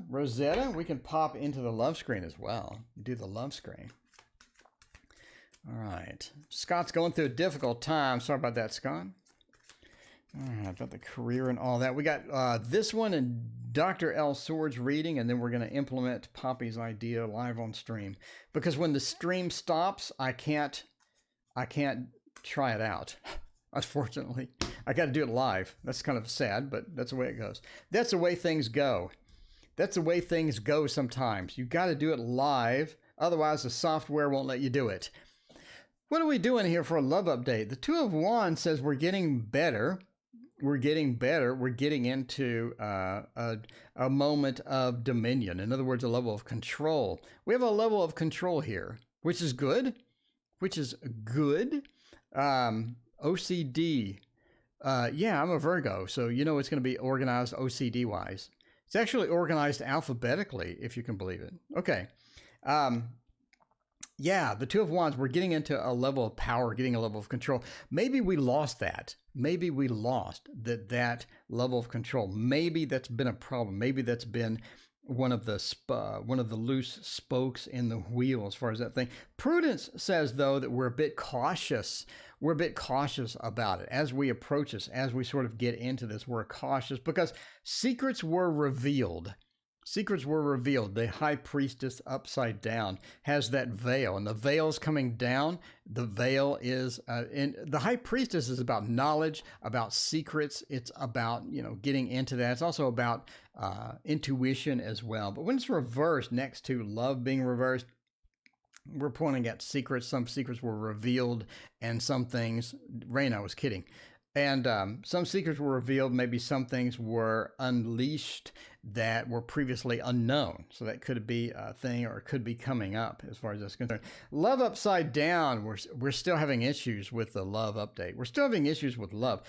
Rosetta. We can pop into the love screen as well. Do the love screen. All right. Scott's going through a difficult time. Sorry about that, Scott. All right, about the career and all that. We got this one and Dr. L. Swords reading, and then we're going to implement Poppy's idea live on stream. Because when the stream stops, I can't try it out. Unfortunately, I got to do it live. That's kind of sad, but that's the way it goes. That's the way things go. That's the way things go sometimes. You got to do it live. Otherwise, the software won't let you do it. What are we doing here for a love update? The Two of Wands says we're getting better. We're getting better. We're getting into a moment of dominion. In other words, a level of control. We have a level of control here, which is good. OCD. Yeah, I'm a Virgo, so it's going to be organized OCD-wise. It's actually organized alphabetically, if you can believe it. Okay. Yeah, the Two of Wands, we're getting into a level of power, getting a level of control. Maybe we lost that. Maybe we lost that level of control. Maybe that's been a problem. Maybe that's been one of the loose spokes in the wheel as far as that thing. Prudence says, though, that we're a bit cautious. we're a bit cautious about it. As we approach this, as we sort of get into this, we're cautious because secrets were revealed. Secrets were revealed. The high priestess upside down has that veil, and the veil's coming down. The veil is, and the high priestess is about knowledge, about secrets. It's about, getting into that. It's also about intuition as well. But when it's reversed, next to love being reversed, we're pointing at secrets. Some secrets were revealed, and some things, Rain, I was kidding. And some secrets were revealed. Maybe some things were unleashed that were previously unknown. So that could be a thing, or it could be coming up as far as that's concerned. Love upside down. We're still having issues with the love update. We're still having issues with love.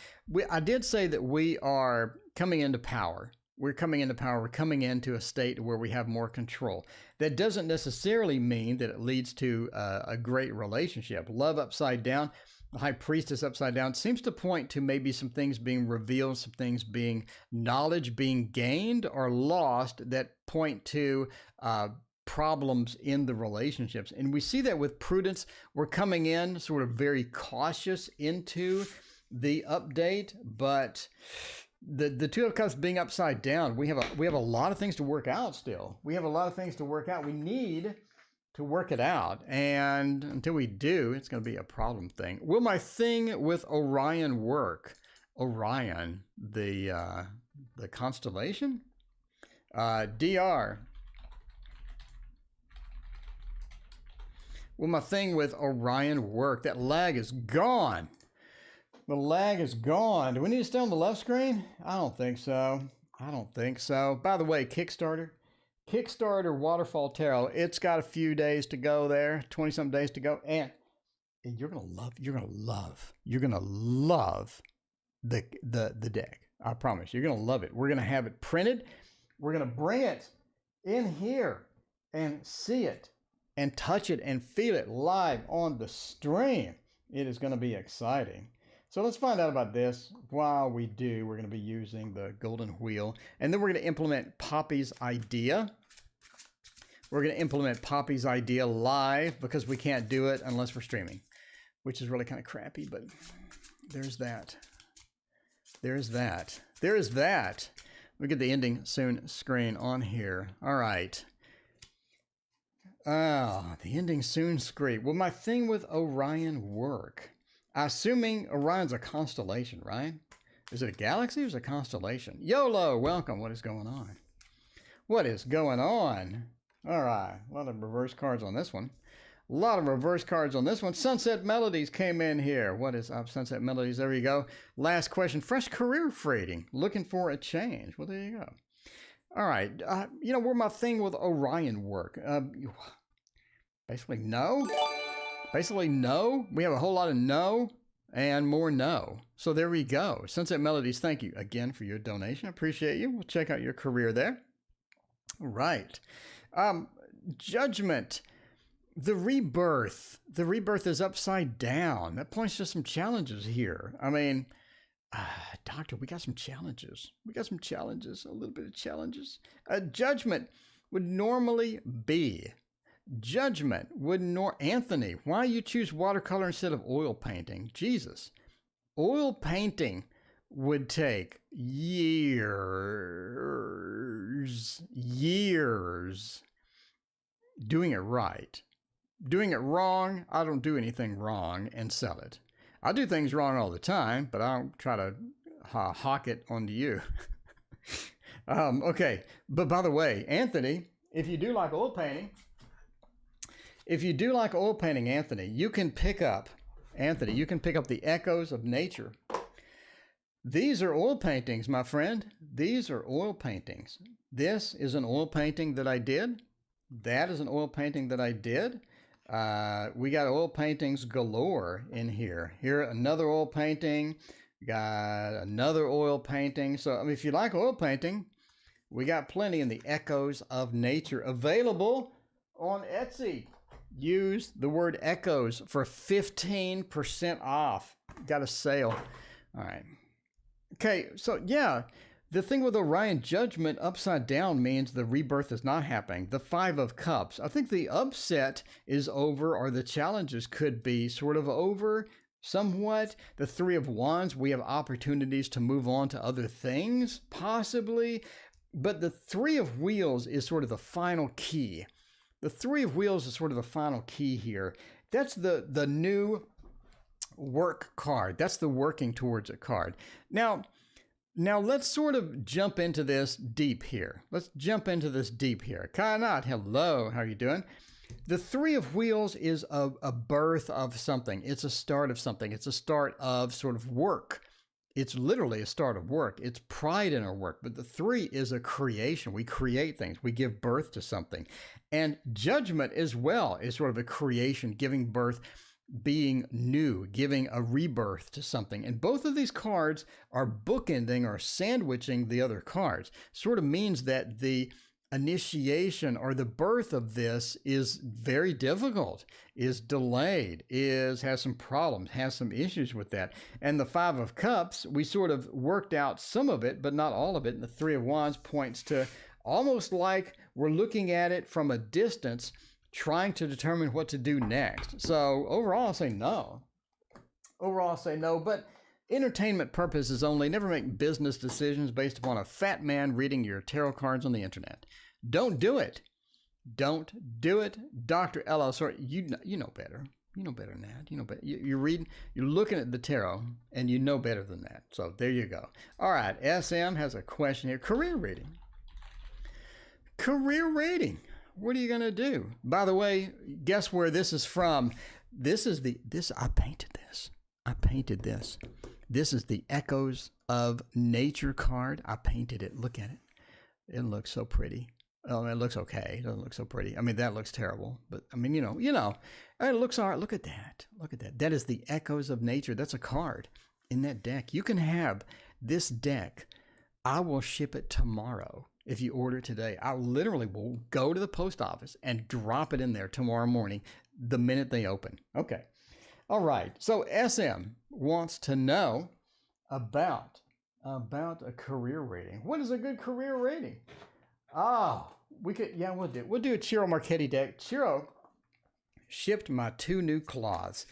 I did say that we are coming into power. We're coming into power. We're coming into a state where we have more control. That doesn't necessarily mean that it leads to a great relationship. Love upside down. The high priestess upside down seems to point to maybe some things being revealed, some things being knowledge being gained or lost that point to problems in the relationships. And we see that with prudence. We're coming in sort of very cautious into the update, but the Two of Cups being upside down, we have a lot of things to work out still. We have a lot of things to work out. We need to work it out, and until we do, it's going to be a problem thing. Will my thing with Orion work? Orion, the constellation? DR. Will my thing with Orion work? That lag is gone. The lag is gone. Do we need to stay on the left screen? I don't think so. I don't think so. By the way, Kickstarter Waterfall Tarot. It's got a few days to go there, 20-something days to go, and you're gonna love the deck. I promise. You're gonna love it. We're gonna have it printed. We're gonna bring it in here and see it and touch it and feel it live on the stream. It is gonna be exciting. So let's find out about this. While we do, we're going to be using the golden wheel, and then we're going to implement Poppy's idea. We're going to implement Poppy's idea live because we can't do it unless we're streaming, which is really kind of crappy, but there's that. There's that. There is that. We get the ending soon screen on here. All right. The ending soon screen. Will my thing with Orion work? Assuming Orion's a constellation, right? Is it a galaxy or is it a constellation? YOLO, welcome. What is going on? What is going on? All right. A lot of reverse cards on this one. A lot of reverse cards on this one. Sunset Melodies came in here. What is up, Sunset Melodies? There you go. Last question. Fresh career freighting. Looking for a change. Well, there you go. All right. Where my thing with Orion work? Basically, no. Basically, no. We have a whole lot of no and more no. So there we go. Sunset Melodies, thank you again for your donation. Appreciate you. We'll check out your career there. All right. Judgment. The rebirth. The rebirth is upside down. That points to some challenges here. I mean, Doctor, we got some challenges. We got some challenges. A little bit of challenges. Judgment would normally be. Judgment would Anthony, why you choose watercolor instead of oil painting? Jesus. Oil painting would take years. Doing it right. Doing it wrong, I don't do anything wrong and sell it. I do things wrong all the time, but I don't try to hawk it onto you. Okay, but by the way, Anthony, if you do like oil painting, Anthony, you can pick up the Echoes of Nature. These are oil paintings, my friend. These are oil paintings. This is an oil painting that I did. That is an oil painting that I did. We got oil paintings galore in here. Here, another oil painting. We got another oil painting. So, I mean, if you like oil painting, we got plenty in the Echoes of Nature available on Etsy. Use the word Echoes for 15% off. Got a sale. All right. Okay, so yeah, the thing with Orion Judgment upside down means the rebirth is not happening. The Five of Cups. I think the upset is over, or the challenges could be sort of over. somewhat. The Three of Wands, we have opportunities to move on to other things, possibly. But the Three of Wheels is sort of the final key. The Three of Wheels is sort of the final key here. That's the new work card. That's the working towards a card. Now let's sort of jump into this deep here. Let's jump into this deep here. Kainat, hello, how are you doing? The Three of Wheels is a birth of something. It's a start of something. It's a start of sort of work. It's literally a start of work. It's pride in our work. But the three is a creation. We create things. We give birth to something. And judgment as well is sort of a creation, giving birth, being new, giving a rebirth to something. And both of these cards are bookending or sandwiching the other cards. Sort of means that the initiation or the birth of this is very difficult, is delayed, has some problems, has some issues with that. And the Five of Cups, we sort of worked out some of it, but not all of it. And the Three of Wands points to almost like we're looking at it from a distance, trying to determine what to do next. So overall, I'll say no. But entertainment purposes only. Never make business decisions based upon a fat man reading your tarot cards on the internet. Don't do it. Don't do it. Dr. Ella, sorry, you know better. You know better than that. You know better. You're reading, you're looking at the tarot, and you know better than that. So there you go. All right, SM has a question here. Career rating. Career rating. What are you going to do? By the way, guess where this is from? I painted this. This is the Echoes of Nature card. I painted it. Look at it. It looks so pretty. Oh, it looks okay. It doesn't look so pretty. I mean, that looks terrible. But I mean, you know, it looks all right. Look at that. Look at that. That is the Echoes of Nature. That's a card in that deck. You can have this deck. I will ship it tomorrow. If you order today, I literally will go to the post office and drop it in there tomorrow morning, the minute they open. Okay. All right. So SM wants to know about a career rating. What is a good career rating? We'll do a Ciro Marchetti deck. Ciro shipped my 2 new cloths.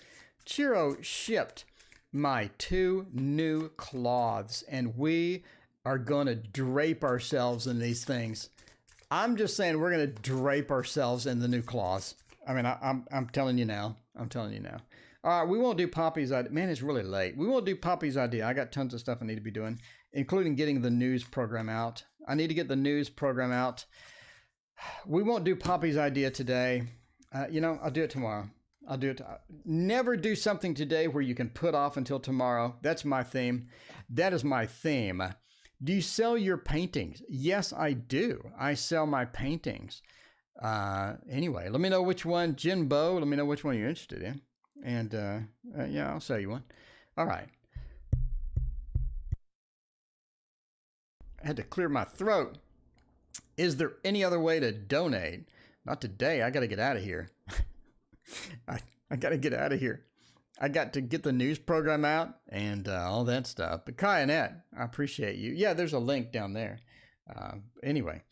Ciro shipped my 2 new cloths, and we are going to drape ourselves in these things. I'm just saying we're going to drape ourselves in the new cloths. I mean, I'm telling you now. All right, we won't do Poppy's idea. Man, it's really late. We won't do Poppy's idea. I got tons of stuff I need to be doing, including getting the news program out. I need to get the news program out. We won't do Poppy's idea today. I'll do it tomorrow. Never do something today where you can put off until tomorrow. That's my theme. That is my theme. Do you sell your paintings? Yes, I do. I sell my paintings. Anyway, let me know which one, Jinbo, let me know which one you're interested in. And yeah, I'll sell you one. All right. I had to clear my throat. Is there any other way to donate? Not today. I got to get out of here. I got to get out of here. I got to get the news program out and all that stuff. But Kai Annette, I appreciate you. Yeah, there's a link down there. Anyway,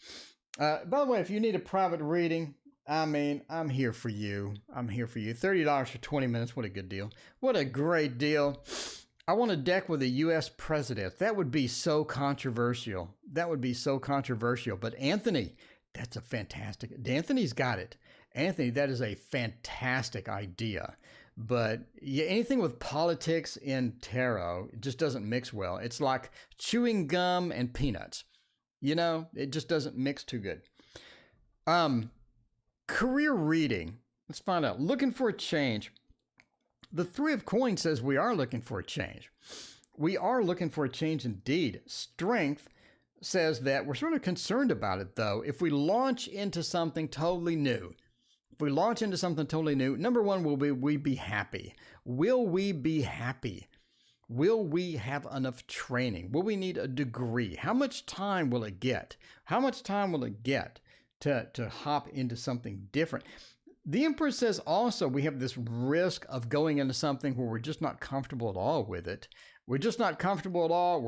by the way, if you need a private reading, I mean, I'm here for you. $30 for 20 minutes. What a good deal. What a great deal. I want a deck with a U.S. president. That would be so controversial. But Anthony, that's a fantastic. Anthony's got it. Anthony, that is a fantastic idea. But yeah, anything with politics in tarot, it just doesn't mix well. It's like chewing gum and peanuts. It just doesn't mix too good. Career reading. Let's find out. Looking for a change. The Three of Coins says we are looking for a change. We are looking for a change indeed. Strength says that we're sort of concerned about it, though. If we launch into something totally new, number one, will we be happy? Will we be happy? Will we have enough training? Will we need a degree? How much time will it get? To hop into something different? The Empress says also we have this risk of going into something where we're just not comfortable at all with it. We're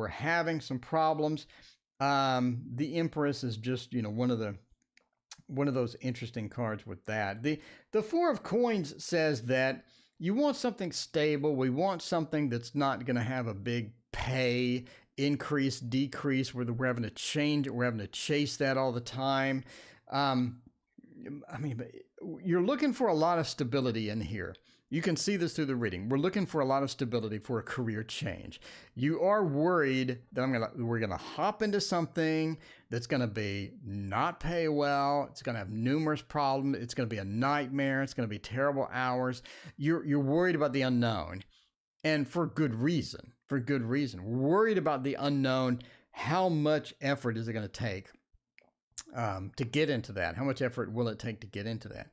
having some problems. The Empress is just, one of those interesting cards with that. The Four of Coins says that You want something stable. We want something that's not going to have a big pay increase, decrease, where we're having to change it. We're having to chase that all the time. You're looking for a lot of stability in here. You can see this through the reading. We're looking for a lot of stability for a career change. You are worried that we're gonna hop into something that's gonna be not pay well. It's gonna have numerous problems. It's gonna be a nightmare. It's gonna be terrible hours. You're worried about the unknown, and for good reason. For good reason. We're worried about the unknown. How much effort is it gonna take to get into that? How much effort will it take to get into that?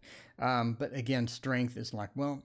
But again, strength is like, well,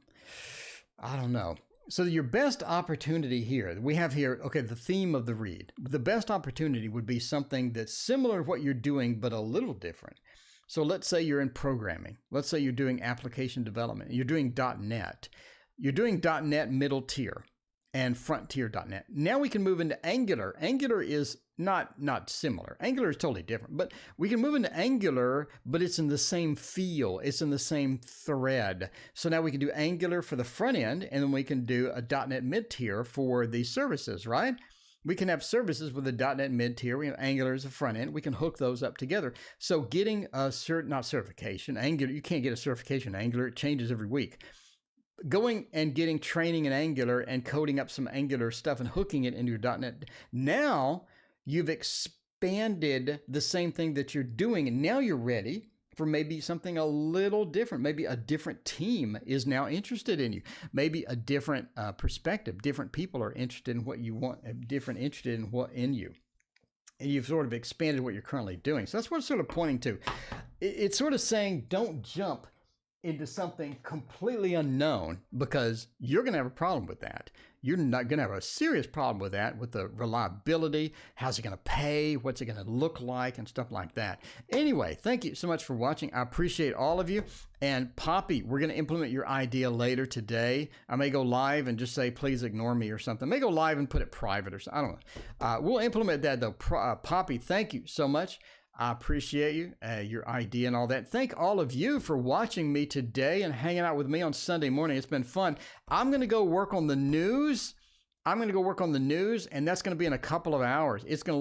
I don't know. So your best opportunity here, we have here, okay, the theme of the read. The best opportunity would be something that's similar to what you're doing, but a little different. So let's say you're in programming. Let's say you're doing application development. You're doing .NET. You're doing .NET middle tier and frontier.NET. Now we can move into Angular. Angular is not similar. Angular is totally different, but we can move into Angular, but it's in the same feel. It's in the same thread. So now we can do Angular for the front end, and then we can do a .NET mid-tier for the services, right? We can have services with a .NET mid-tier. We have Angular as a front end. We can hook those up together. So getting a certification, Angular, you can't get a certification in Angular. It changes every week. Going and getting training in Angular and coding up some Angular stuff and hooking it into your .NET. Now you've expanded the same thing that you're doing, and now you're ready for maybe something a little different. Maybe a different team is now interested in you. Maybe a different perspective. Different people are interested in what you want, interested in what in you. And you've sort of expanded what you're currently doing. So that's what it's sort of pointing to. It's sort of saying, don't jump into something completely unknown, because you're going to have a problem with that. You're not going to have a serious problem with that, with the reliability. How's it going to pay? What's it going to look like? And stuff like that. Anyway, thank you so much for watching. I appreciate all of you. And Poppy, we're going to implement your idea later today. I may go live and just say, please ignore me or something. I may go live and put it private or something. I don't know. We'll implement that though. Poppy, thank you so much. I appreciate you, your idea and all that. Thank all of you for watching me today and hanging out with me on Sunday morning. It's been fun. I'm going to go work on the news. And that's going to be in a couple of hours. It's going to look